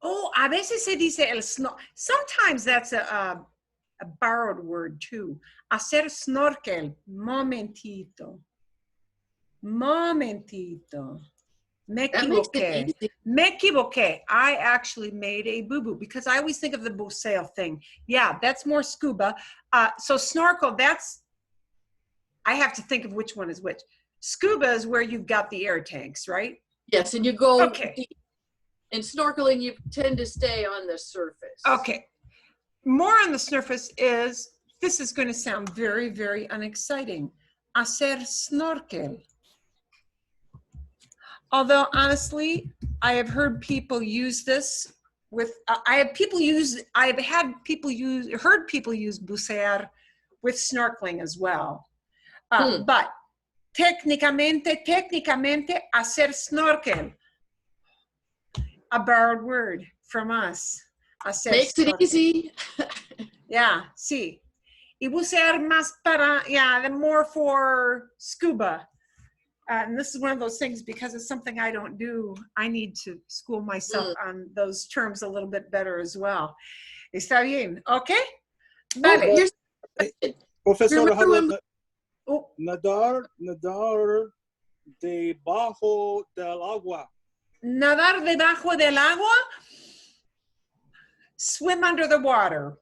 Oh, a veces se dice el snorkel. Sometimes that's a borrowed word too. Hacer snorkel. Momentito. Momentito. Me That makes it equivoqué. easy. Me equivoqué. I actually made a boo-boo because I always think of the buceo thing. Yeah, that's more scuba. So snorkel, that's, I have to think of which one is which. Scuba is where you've got the air tanks, right? Yes, and you go Okay. deep. In snorkeling, you tend to stay on the surface. Okay. More on the surface is, this is going to sound very, very unexciting. Hacer snorkel. Although honestly, I have heard people use this with, heard people use bucear with snorkeling as well. But técnicamente, hacer snorkel, a borrowed word from us. Hacer Makes snorkel. it easy. Yeah, sí. Y bucear más para, yeah, more for scuba. And this is one of those things, because it's something I don't do, I need to school myself on those terms a little bit better as well. ¿Está bien? ¿Ok? Vale. Profesor, how Remember about nadar debajo del agua? Nadar debajo del agua. Swim under the water.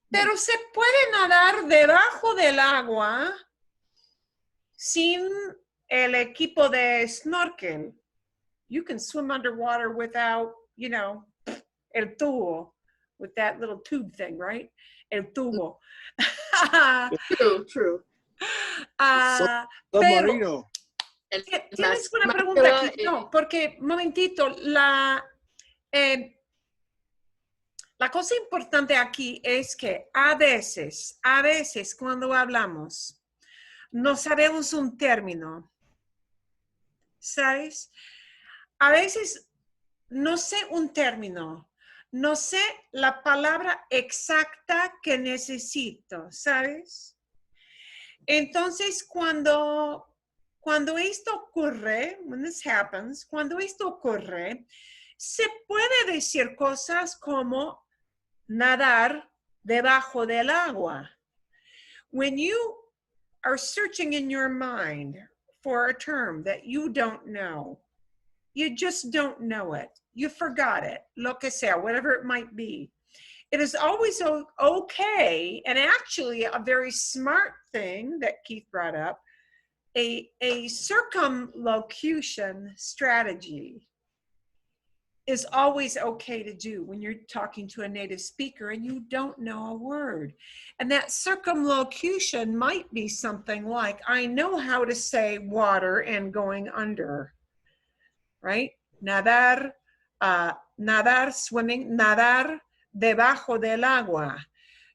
Pero se puede nadar debajo del agua sin el equipo de snorkel. You can swim underwater without, you know, el tubo, with that little tube thing, right? El tubo. True. Submarino. Tienes una pregunta aquí. No, porque, momentito, la cosa importante aquí es que a veces, cuando hablamos, no sabemos un término, ¿sabes? A veces no sé un término, no sé la palabra exacta que necesito, ¿sabes? Entonces, cuando esto ocurre, when this happens, cuando esto ocurre, se puede decir cosas como nadar debajo del agua. When you are searching in your mind for a term that you don't know, you just don't know it, you forgot it, lo que sea, whatever it might be. It is always okay, and actually a very smart thing that Keith brought up, a circumlocution strategy is always okay to do when you're talking to a native speaker and you don't know a word. And that circumlocution might be something like, I know how to say water and going under, right? Nadar, swimming, nadar debajo del agua.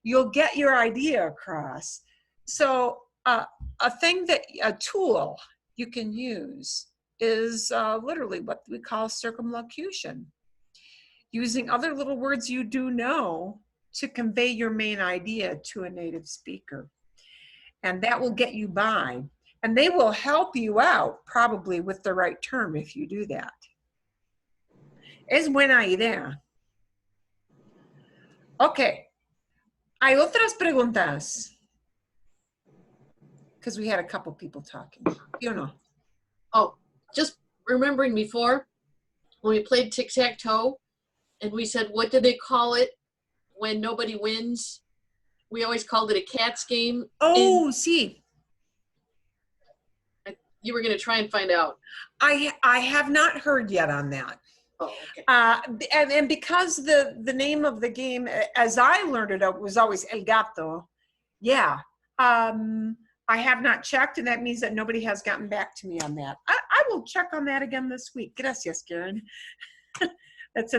You'll get your idea across. So a tool you can use is literally what we call circumlocution. Using other little words you do know to convey your main idea to a native speaker. And that will get you by. And they will help you out probably with the right term if you do that. Es buena idea. Okay. ¿Hay otras preguntas? Because we had a couple people talking. You know. Oh, just remembering before when we played tic-tac-toe and we said, what do they call it when nobody wins? We always called it a cat's game. Oh, sí. You were going to try and find out. I have not heard yet on that. Oh, okay. And because the name of the game, as I learned it, was always El Gato. Yeah. I have not checked, and that means that nobody has gotten back to me on that. I will check on that again this week. Gracias, Karen. That's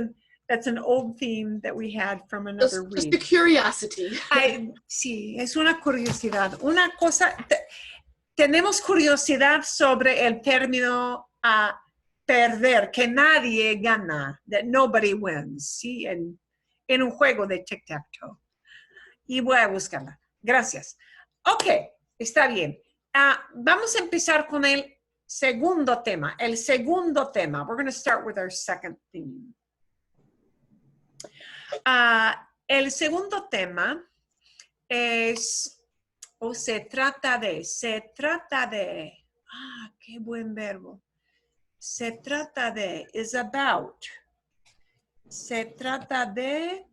an old theme that we had from another Just read. a curiosity. Sí, es una curiosidad. Una cosa, tenemos curiosidad sobre el término perder, que nadie gana, that nobody wins, ¿sí? En un juego de tic-tac-toe. Y voy a buscarla. Gracias. Ok, está bien. Vamos a empezar con el segundo tema. El segundo tema. We're going to start with our second theme. El segundo tema es, o se trata de, qué buen verbo. Se trata de, is about. Se trata de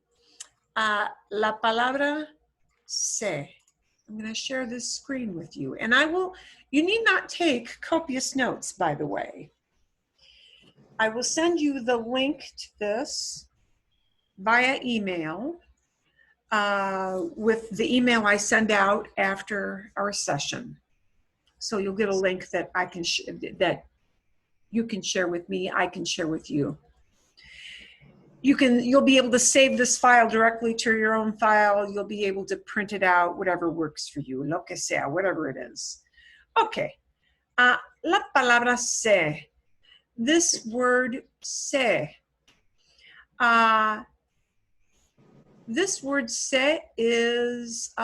la palabra se. I'm going to share this screen with you. And you need not take copious notes, by the way. I will send you the link to this via email with the email I send out after our session. So you'll get a link that that you can share with me, I can share with you. You'll be able to save this file directly to your own file. You'll be able to print it out, whatever works for you, lo que sea, whatever it is. Okay, la palabra se. This word se. This word se is,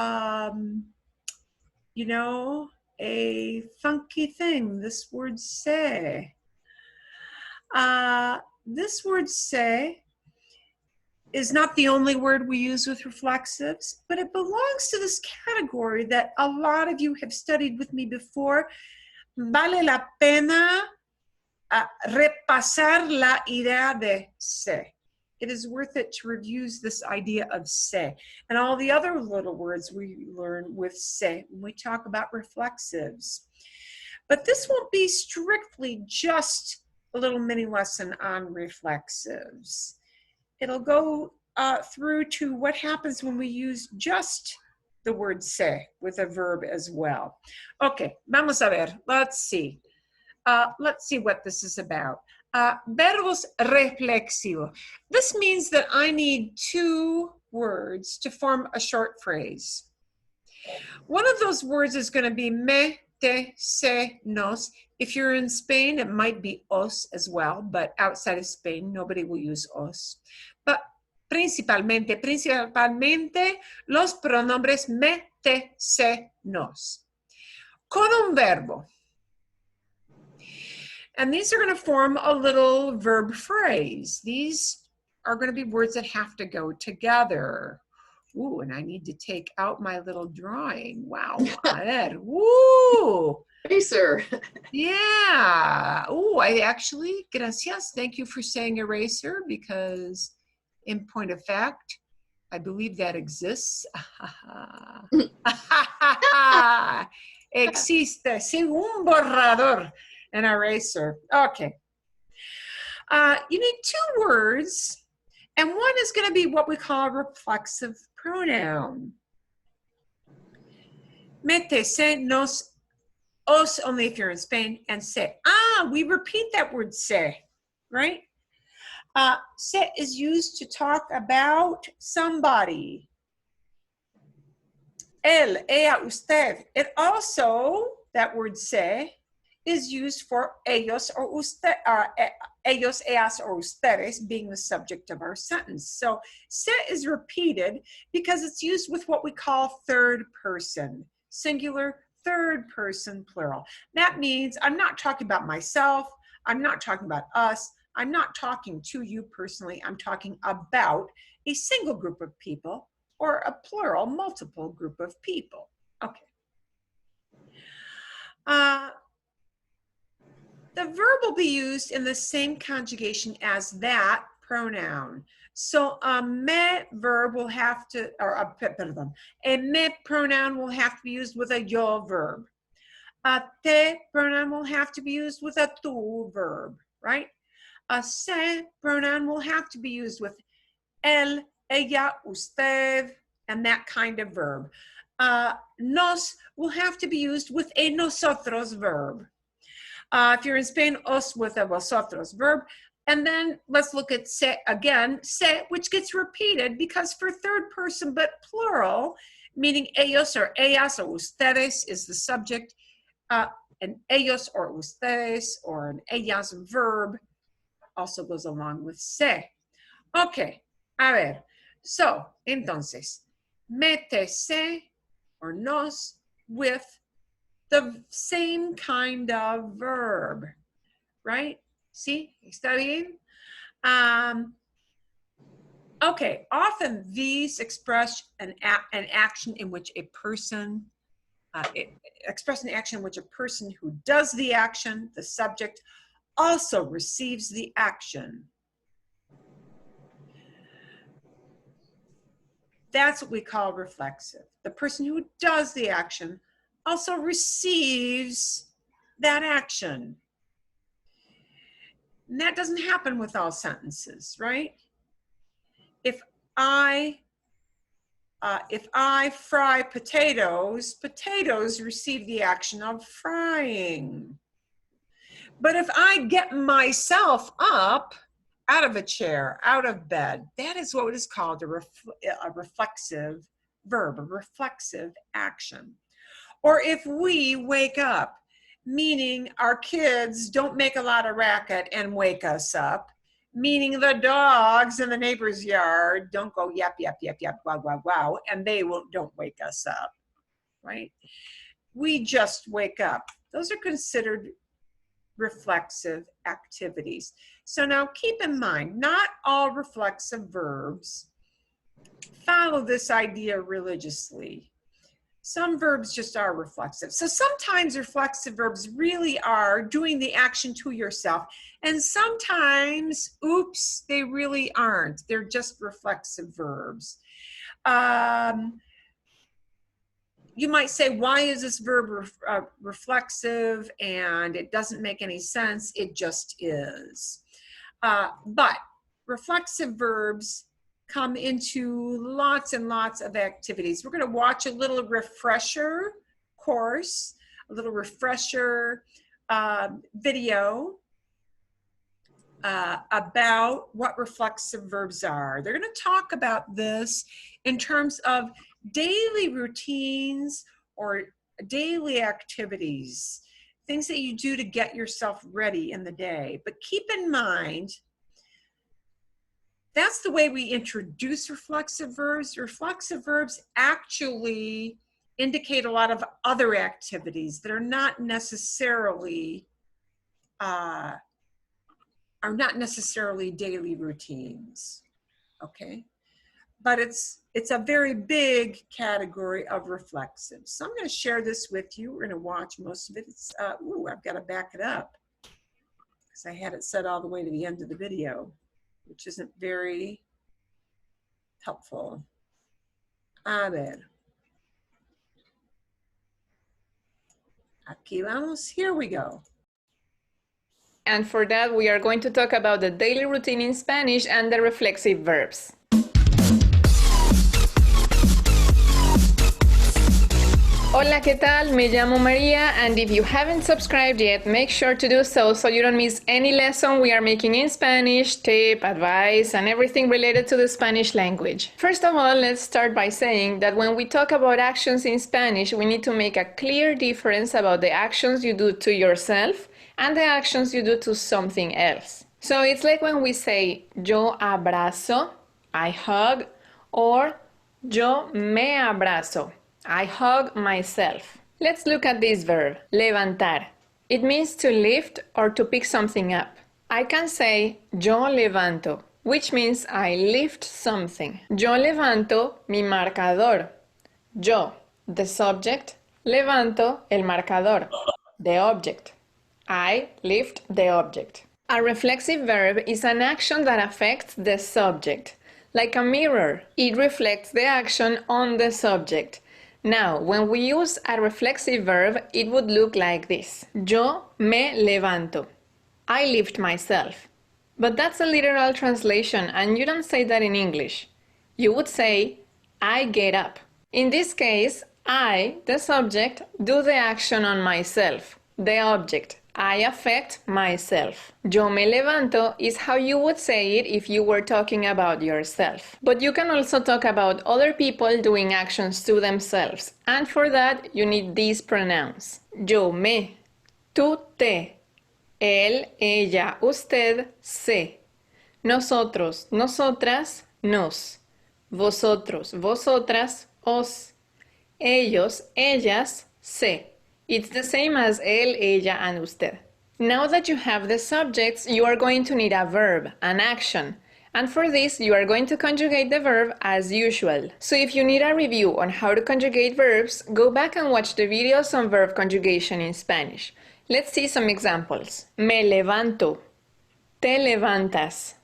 you know, a funky thing. This word se. This word se is not the only word we use with reflexives, but it belongs to this category that a lot of you have studied with me before. Vale la pena repasar la idea de se. It is worth it to review this idea of se and all the other little words we learn with se when we talk about reflexives. But this won't be strictly just a little mini lesson on reflexives. It'll go through to what happens when we use just the word se with a verb as well. Okay, vamos a ver. Let's see. Let's see what this is about. Verbos reflexivos. This means that I need two words to form a short phrase. One of those words is going to be me, te, se, nos. If you're in Spain, it might be os as well, but outside of Spain, nobody will use os. But principalmente los pronombres me, te, se, nos. Con un verbo. And these are going to form a little verb phrase. These are going to be words that have to go together. Ooh, and I need to take out my little drawing. Wow. Woo! Eraser. Yeah. Ooh, I actually, gracias. Thank you for saying eraser, because in point of fact, I believe that exists. Existe, sí, un borrador, an eraser. Okay. You need two words, and one is going to be what we call a reflexive pronoun. Mete, se, nos, os, only if you're in Spain, and se. We repeat that word se, right? Se is used to talk about somebody. Él, ella, usted. It also, that word se, is used for ellos or usted, ellos, ellas, or ustedes being the subject of our sentence. So se is repeated because it's used with what we call third person, singular, third person, plural. That means I'm not talking about myself, I'm not talking about us, I'm not talking to you personally, I'm talking about a single group of people or a plural, multiple group of people. Okay. The verb will be used in the same conjugation as that pronoun. So a me verb will have to, or perdón, a me pronoun will have to be used with a yo verb. A te pronoun will have to be used with a tu verb, right? A se pronoun will have to be used with el, ella, usted, and that kind of verb. nos will have to be used with a nosotros verb. If you're in Spain, os with a vosotros verb. And then let's look at se again, se, which gets repeated because for third person but plural, meaning ellos or ellas or ustedes is the subject, an ellos or ustedes or an ellas verb also goes along with se. Okay, a ver. So, entonces, mete se or nos with the same kind of verb, right? ¿Sí? ¿Está bien? Okay, often these express an action in which a person, express an action in which a person who does the action, the subject, also receives the action. That's what we call reflexive. The person who does the action also receives that action. And that doesn't happen with all sentences, right? If I fry potatoes, potatoes receive the action of frying. But if I get myself up out of a chair, out of bed, that is what is called a reflexive verb, a reflexive action. Or if we wake up, meaning our kids don't make a lot of racket and wake us up, meaning the dogs in the neighbor's yard don't go yap, yap, yap, yap, wow, wow, wow, and they don't wake us up, right? We just wake up. Those are considered reflexive activities. So now keep in mind, not all reflexive verbs follow this idea religiously. Some verbs just are reflexive. So sometimes reflexive verbs really are doing the action to yourself. And sometimes, oops, they really aren't. They're just reflexive verbs. You might say, why is this verb reflexive? And it doesn't make any sense. It just is. But reflexive verbs come into lots and lots of activities. We're going to watch a little refresher course, a little refresher video about what reflexive verbs are. They're going to talk about this in terms of daily routines or daily activities, things that you do to get yourself ready in the day. But keep in mind, that's the way we introduce reflexive verbs. Reflexive verbs actually indicate a lot of other activities that are not necessarily daily routines. Okay, but it's a very big category of reflexive. So I'm going to share this with you. We're going to watch most of it. It's I've got to back it up because I had it set all the way to the end of the video, which isn't very helpful. A ver. Aquí vamos. Here we go. And for that, we are going to talk about the daily routine in Spanish and the reflexive verbs. Hola, ¿qué tal? Me llamo Maria, and if you haven't subscribed yet, make sure to do so you don't miss any lesson we are making in Spanish, tip, advice, and everything related to the Spanish language. First of all, let's start by saying that when we talk about actions in Spanish, we need to make a clear difference about the actions you do to yourself and the actions you do to something else. So it's like when we say, yo abrazo, I hug, or yo me abrazo, I hug myself. Let's look at this verb, levantar. It means to lift or to pick something up. I can say, yo levanto, which means I lift something. Yo levanto mi marcador. Yo, the subject, levanto el marcador, the object. I lift the object. A reflexive verb is an action that affects the subject. Like a mirror, it reflects the action on the subject. Now, when we use a reflexive verb, it would look like this. Yo me levanto. I lift myself. But that's a literal translation, and you don't say that in English. You would say, I get up. In this case, I, the subject, do the action on myself. The object, I affect myself. Yo me levanto is how you would say it if you were talking about yourself. But you can also talk about other people doing actions to themselves. And for that, you need these pronouns. Yo me, tú te, él, ella, usted, se. Nosotros, nosotras, nos. Vosotros, vosotras, os. Ellos, ellas, se. It's the same as él, ella, and usted. Now that you have the subjects, you are going to need a verb, an action. And for this, you are going to conjugate the verb as usual. So if you need a review on how to conjugate verbs, go back and watch the videos on verb conjugation in Spanish. Let's see some examples. Me levanto. Te levantas.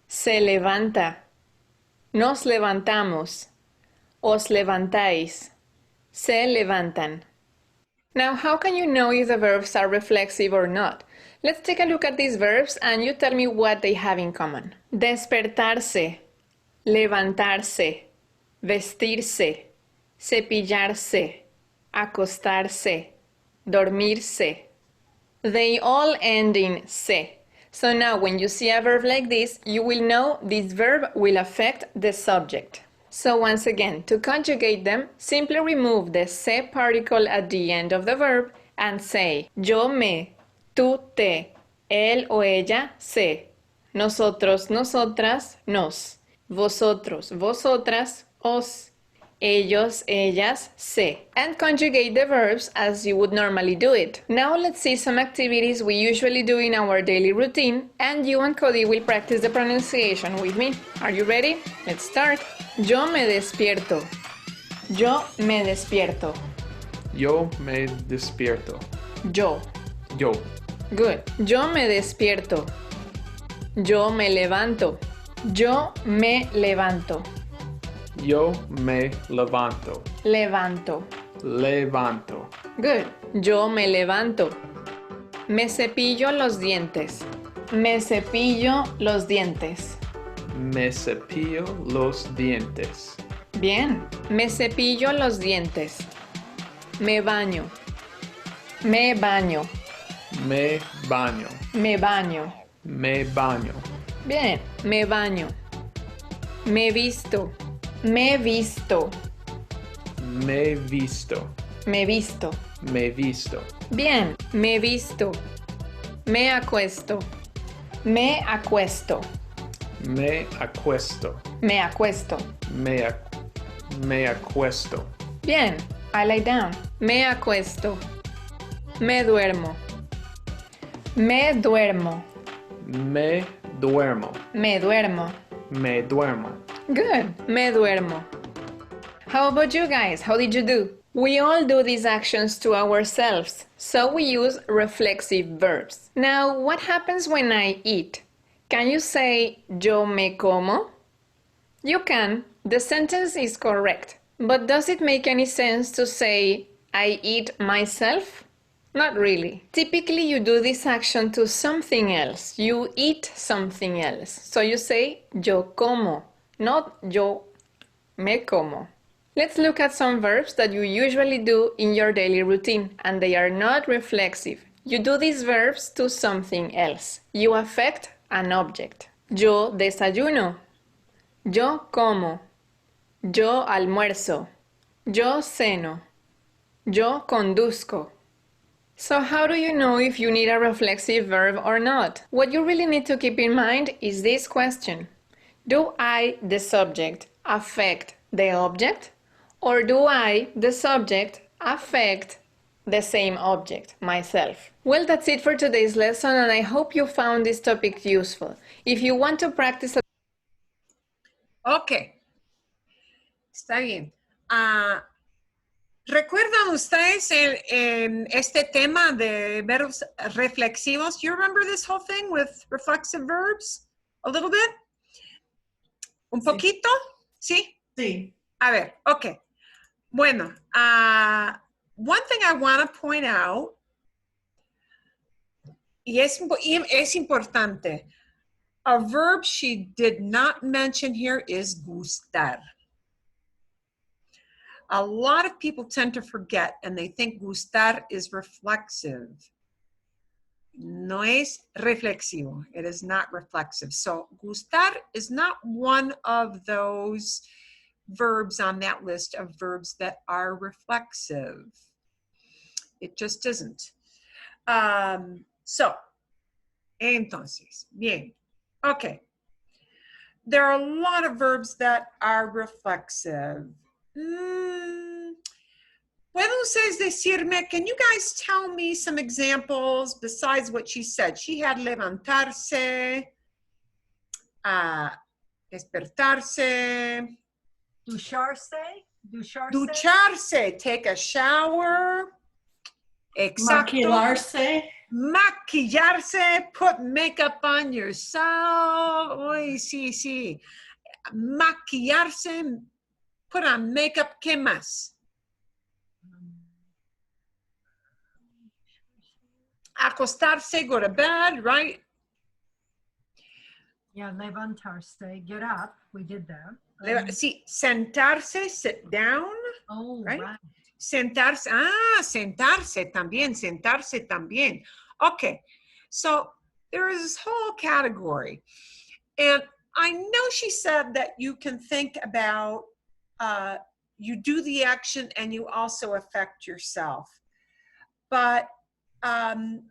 Se levanta. Nos levantamos. Os levantáis. Se levantan. Now, how can you know if the verbs are reflexive or not? Let's take a look at these verbs and you tell me what they have in common. Despertarse, levantarse, vestirse, cepillarse, acostarse, dormirse. They all end in se. So now when you see a verb like this, you will know this verb will affect the subject. So once again, to conjugate them, simply remove the se particle at the end of the verb and say yo me, tú te, él o ella se, nosotros, nosotras, nos, vosotros, vosotras, os, ellos, ellas, se, and conjugate the verbs as you would normally do it. Now let's see some activities we usually do in our daily routine, and you and Cody will practice the pronunciation with me. Are you ready? Let's start. Yo me despierto. Yo me despierto. Yo me despierto. Yo. Yo. Good. Yo me despierto. Yo me levanto. Yo me levanto. Yo me levanto. Levanto. Levanto. Good. Yo me levanto. Me cepillo los dientes. Me cepillo los dientes. Me cepillo los dientes. Bien. Me cepillo los dientes. Me baño. Me baño. Me baño. Me baño. Me baño. Bien. Me baño. Me visto. Me visto. Me visto. Me visto. Me visto. Bien. Me visto. Me acuesto. Me acuesto. Me acuesto. Me acuesto. Me acuesto. Bien. I lie down. Me acuesto. Me duermo. Me duermo. Me duermo. Me duermo. Me duermo. Good. Me duermo. How about you guys? How did you do? We all do these actions to ourselves, so we use reflexive verbs. Now, what happens when I eat? Can you say yo me como? You can. The sentence is correct. But does it make any sense to say I eat myself? Not really. Typically, you do this action to something else. You eat something else. So you say yo como, not yo me como. Let's look at some verbs that you usually do in your daily routine, and they are not reflexive. You do these verbs to something else. You affect an object. Yo desayuno. Yo como. Yo almuerzo. Yo ceno. Yo conduzco. So how do you know if you need a reflexive verb or not? What you really need to keep in mind is this question. Do I, the subject, affect the object? Or do I, the subject, affect the same object, myself? Well, that's it for today's lesson, and I hope you found this topic useful. If you want to practice... Ok. Está bien. ¿Recuerdan ustedes este tema de verbos reflexivos? Do you remember this whole thing with reflexive verbs? A little bit? ¿Un poquito? ¿Sí? Sí. A ver, ok. Bueno, one thing I want to point out, y es importante, a verb she did not mention here is gustar. A lot of people tend to forget and they think gustar is reflexive. No es reflexivo. It is not reflexive. So gustar is not one of those verbs on that list of verbs that are reflexive. It just isn't. Entonces, bien. Okay. There are a lot of verbs that are reflexive. ¿Pueden ustedes decirme, can you guys tell me some examples besides what she said? She had levantarse, despertarse. Ducharse. Ducharse, take a shower. Exacto. Maquillarse. Maquillarse, put makeup on yourself. Uy, sí, sí. Maquillarse, put on makeup. ¿Qué más? Acostarse, go to bed, right? Yeah, levantarse, get up. We did that. Sí, sentarse, sit down. Oh, right? Right. Sentarse también. Okay, so there is this whole category. And I know she said that you can think about, you do the action and you also affect yourself. But,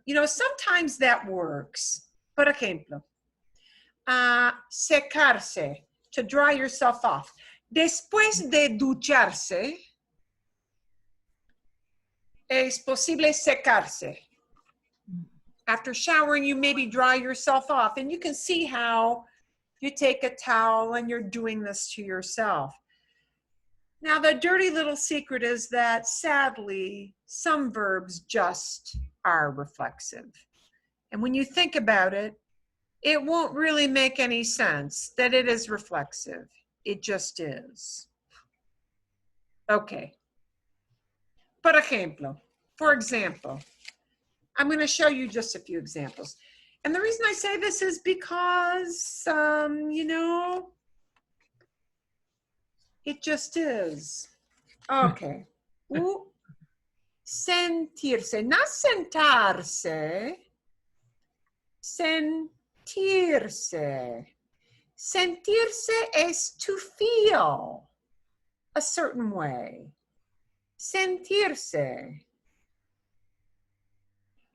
you know, sometimes that works. Por ejemplo, secarse, to dry yourself off. Después de ducharse, es posible secarse. After showering, you maybe dry yourself off, and you can see how you take a towel and you're doing this to yourself. Now, the dirty little secret is that, sadly, some verbs just are reflexive. And when you think about it, it won't really make any sense that it is reflexive. It just is. Okay. Por ejemplo, for example, I'm going to show you just a few examples. And the reason I say this is because, you know, it just is. Okay. Sentirse, not sentarse, sentirse. Sentirse is to feel a certain way. Sentirse.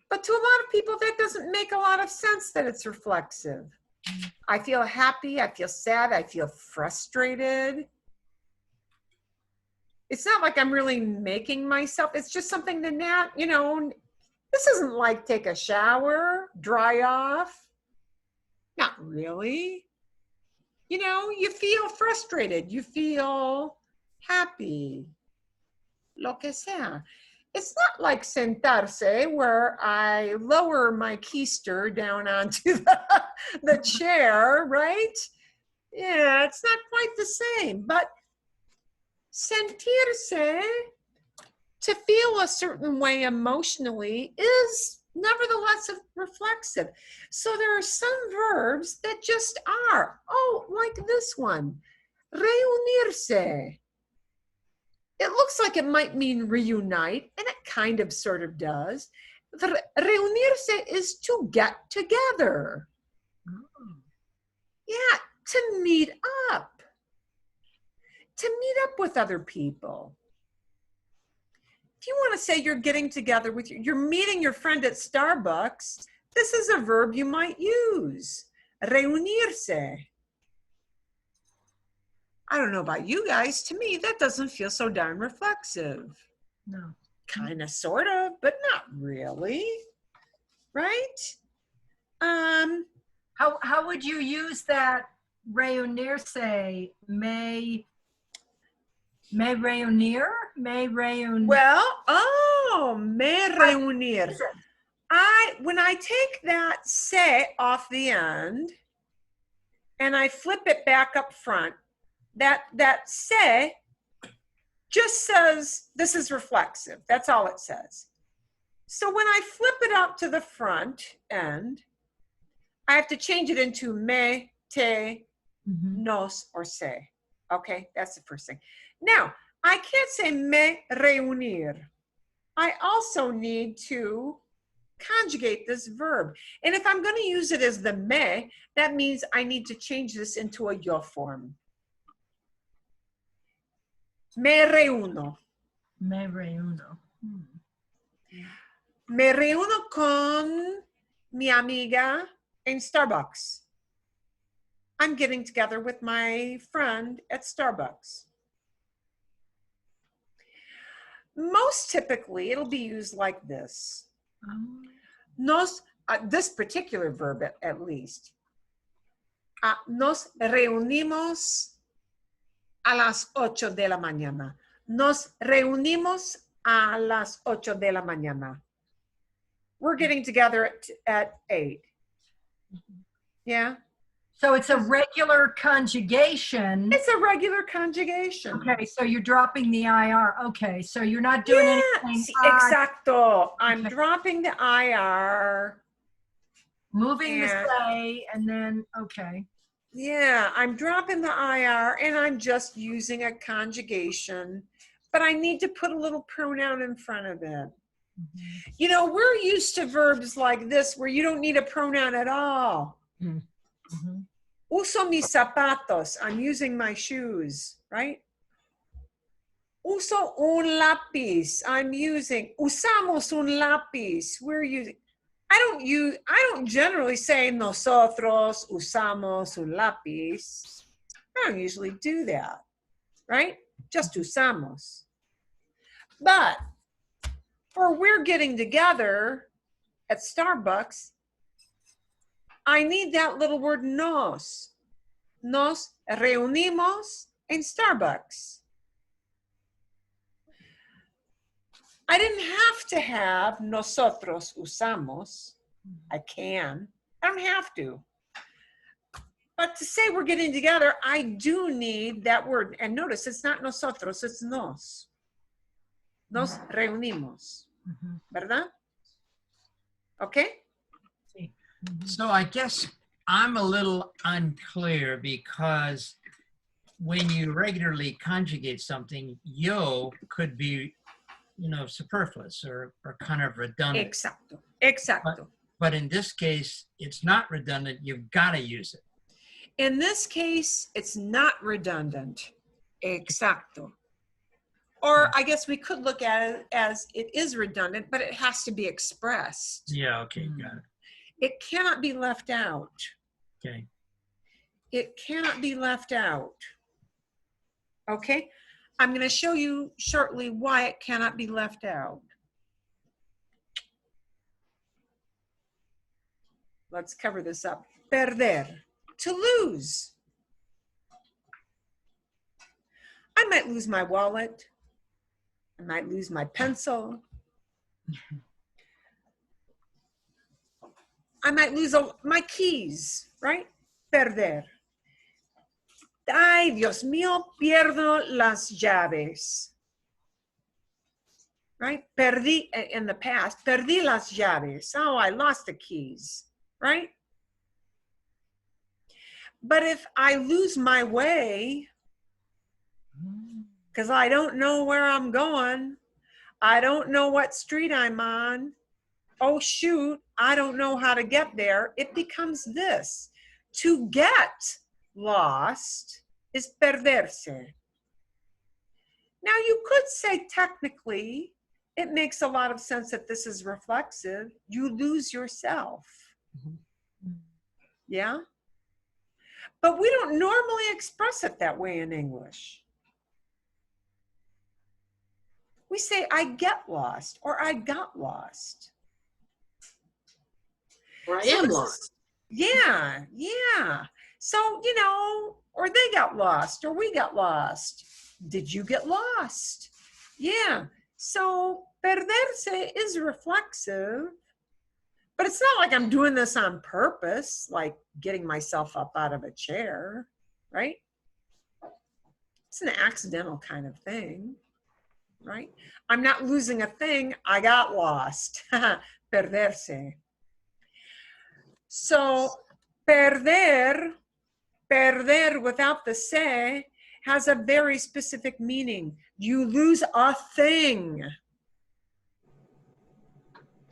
But to a lot of people, that doesn't make a lot of sense that it's reflexive. I feel happy, I feel sad, I feel frustrated. It's not like I'm really making myself, it's just something that, you know, this isn't like take a shower, dry off. Not really. You know, you feel frustrated, you feel happy, lo que sea. It's not like sentarse, where I lower my keister down onto the chair, right? Yeah, it's not quite the same, but sentirse, to feel a certain way emotionally, is nevertheless reflexive. So there are some verbs that just are. Oh, like this one, reunirse. It looks like it might mean reunite, and it kind of sort of does. Reunirse is to get together. Oh. Yeah, to meet up. To meet up with other people. If you want to say you're getting together with you're meeting your friend at Starbucks, this is a verb you might use. Reunirse. I don't know about you guys. To me, that doesn't feel so darn reflexive. No. Kind of, sort of, but not really. Right? How would you use that reunirse? May reunir? May reunir? Well, me reunir. When I take that se off the end and I flip it back up front, that se just says this is reflexive. That's all it says. So when I flip it out to the front end, I have to change it into me, te, nos, or se. Okay, that's the first thing. Now, I can't say me reunir. I also need to conjugate this verb. And if I'm going to use it as the me, that means I need to change this into a yo form. Me reúno. Me reúno. Me reúno con mi amiga en Starbucks. I'm getting together with my friend at Starbucks. Most typically, it'll be used like this. This particular verb, at least. Nos reunimos a las 8 de la mañana. Nos reunimos a las 8 de la mañana. We're getting together at 8. Yeah? So it's a regular conjugation. It's a regular conjugation. Okay, so you're dropping the IR. Okay, so you're not doing anything. Exacto. I'm dropping the IR. Moving the say, and then, okay. Yeah, I'm dropping the IR and I'm just using a conjugation, but I need to put a little pronoun in front of it. You know, we're used to verbs like this where you don't need a pronoun at all. Uso mis zapatos. I'm using my shoes, right? Uso un lápiz. Usamos un lápiz. We're using. I don't generally say nosotros usamos un lápiz. I don't usually do that, right? Just usamos. But for we're getting together at Starbucks, I need that little word nos. Nos reunimos en Starbucks. I didn't have to have nosotros usamos. I can. I don't have to. But to say we're getting together, I do need that word. And notice, it's not nosotros, it's nos. Nos reunimos. ¿Verdad? Okay? So I guess I'm a little unclear because when you regularly conjugate something, yo could be, you know, superfluous or kind of redundant. Exacto. But in this case, it's not redundant. You've got to use it. In this case, it's not redundant. Exacto. Or I guess we could look at it as it is redundant, but it has to be expressed. Yeah, okay, got it. It cannot be left out. Okay. It cannot be left out. Okay? I'm going to show you shortly why it cannot be left out. Let's cover this up. Perder, to lose. I might lose my wallet. I might lose my pencil. I might lose my keys, right? Perder. Ay, Dios mío, pierdo las llaves. Right? Perdí, in the past, perdí las llaves. Oh, I lost the keys, right? But if I lose my way, because I don't know where I'm going, I don't know what street I'm on, oh shoot, I don't know how to get there, it becomes this. To get lost is perderse. Now you could say technically, it makes a lot of sense that this is reflexive. You lose yourself. Yeah? But we don't normally express it that way in English. We say, I get lost, or I got lost. Or I am lost. Yeah. So, you know, or they got lost, or we got lost. Did you get lost? Yeah. So, perderse is reflexive, but it's not like I'm doing this on purpose, like getting myself up out of a chair, right? It's an accidental kind of thing, right? I'm not losing a thing, I got lost. Perderse. So, perder without the se has a very specific meaning. You lose a thing.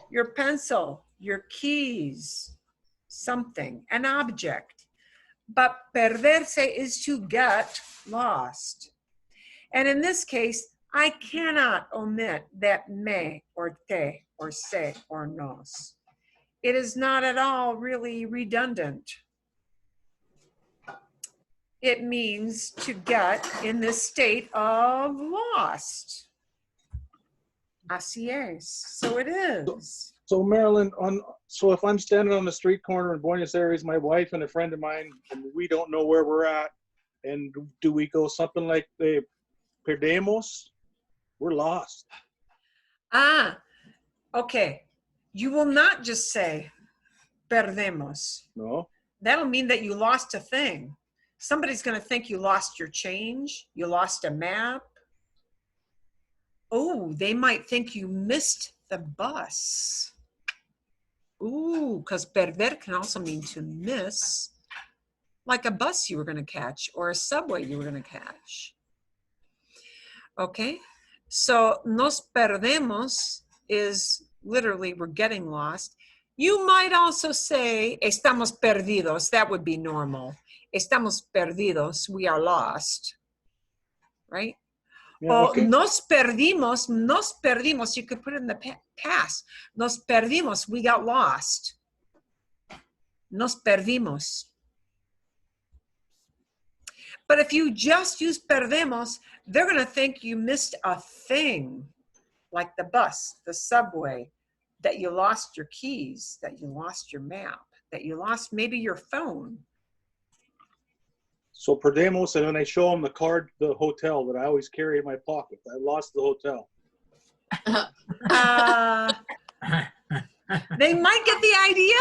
Your pencil, your keys, something, an object. But perderse is to get lost. And in this case, I cannot omit that me or te or se or nos. It is not at all really redundant. It means to get in this state of lost. Así es. So it is. So Marilyn, so if I'm standing on the street corner in Buenos Aires, my wife and a friend of mine, and we don't know where we're at, and do we go something like perdemos? We're lost. Ah, okay. You will not just say perdemos. No. That'll mean that you lost a thing. Somebody's going to think you lost your change, you lost a map. Oh, they might think you missed the bus. Ooh, because perder can also mean to miss, like a bus you were going to catch or a subway you were going to catch. Okay, so nos perdemos is literally we're getting lost. You might also say estamos perdidos. That would be normal. Estamos perdidos, we are lost, right? Yeah, Or okay. nos perdimos, you could put it in the past. Nos perdimos, we got lost. Nos perdimos. But if you just use perdemos, they're going to think you missed a thing, like the bus, the subway, that you lost your keys, that you lost your map, that you lost maybe your phone. So perdemos, and then I show them the card, the hotel that I always carry in my pocket. I lost the hotel. They might get the idea,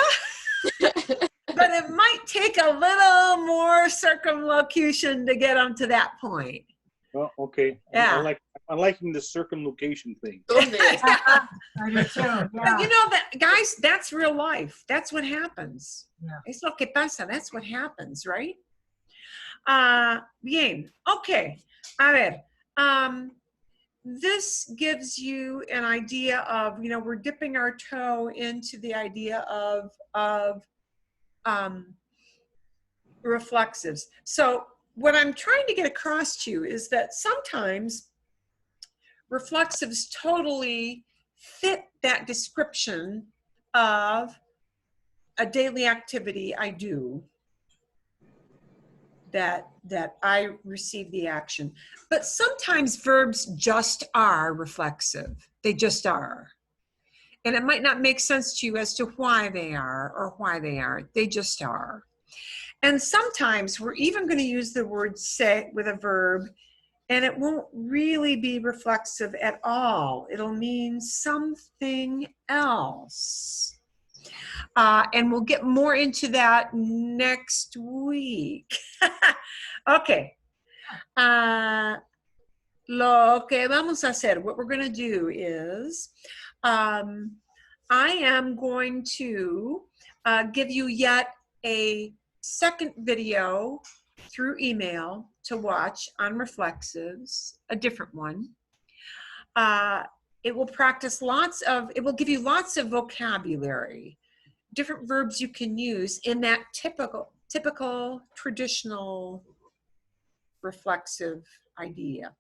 but it might take a little more circumlocution to get them to that point. Oh, okay. Yeah. I'm liking the circumlocution thing. I do too. But Yeah. you know that, guys, that's real life. That's what happens. Yeah. Es lo que pasa. That's what happens, right? Bien. Okay. A ver. This gives you an idea of, you know, we're dipping our toe into the idea of reflexives. So what I'm trying to get across to you is that sometimes reflexives totally fit that description of a daily activity I do, that I receive the action. But sometimes verbs just are reflexive. They just are. And it might not make sense to you as to why they are or why they aren't. They just are. And sometimes we're even going to use the word se with a verb, and it won't really be reflexive at all. It'll mean something else. And we'll get more into that next week. Okay. Lo que vamos a hacer, what we're going to do is, I am going to give you yet a second video through email to watch on reflexives, a different one. It will practice it will give you lots of vocabulary, different verbs you can use in that typical traditional reflexive idea.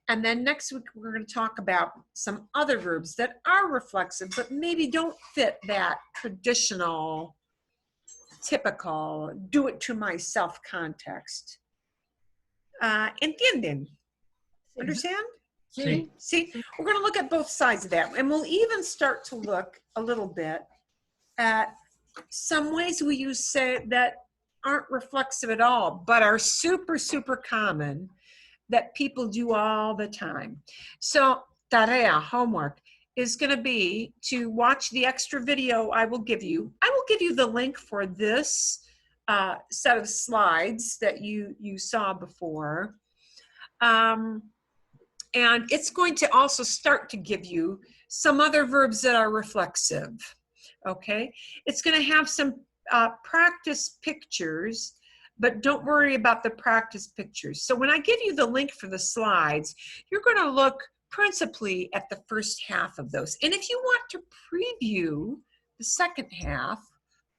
And then next week, we're going to talk about some other verbs that are reflexive, but maybe don't fit that traditional, typical, do it to myself context. ¿Entienden? Understand? Sí. See, we're going to look at both sides of that. And we'll even start to look a little bit at some ways we use say that aren't reflexive at all, but are super, super common that people do all the time. So, tarea, homework, is going to be to watch the extra video I will give you. I will give you the link for this set of slides that you saw before. And it's going to also start to give you some other verbs that are reflexive. Okay, it's going to have some practice pictures but don't worry about the practice pictures. So when I give you the link for the slides, you're going to look principally at the first half of those. And if you want to preview the second half,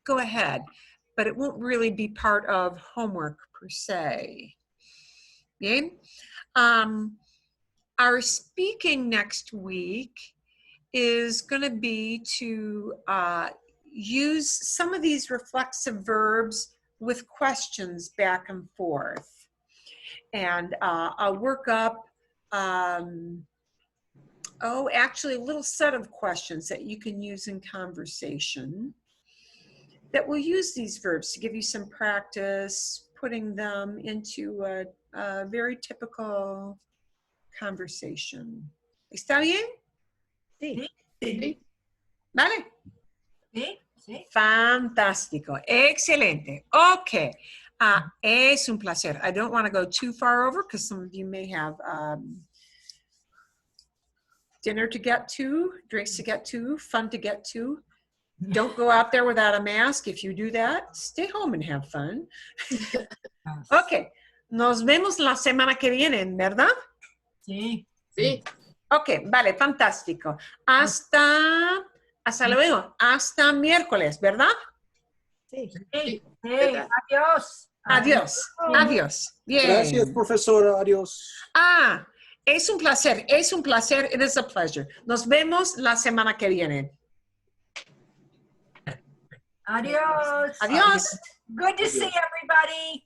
go ahead, but it won't really be part of homework per se. Okay? Our speaking next week is going to be to use some of these reflexive verbs with questions back and forth. And I'll work up, actually a little set of questions that you can use in conversation that will use these verbs to give you some practice putting them into a very typical conversation. ¿Está bien? Sí. Sí. ¿Vale? Sí, sí. Fantástico. Excelente. Okay. Es un placer. I don't want to go too far over because some of you may have dinner to get to, drinks to get to, fun to get to. Don't go out there without a mask. If you do that, stay home and have fun. Okay. Nos vemos la semana que viene, ¿verdad? Sí. Sí. Ok, vale, fantástico. Hasta luego. Hasta miércoles, ¿verdad? Sí. Sí. Sí. Adiós. Adiós. Adiós. Bien. Gracias, profesora. Adiós. Es un placer. Es un placer. It is a pleasure. Nos vemos la semana que viene. Adiós. Adiós. Good to see everybody.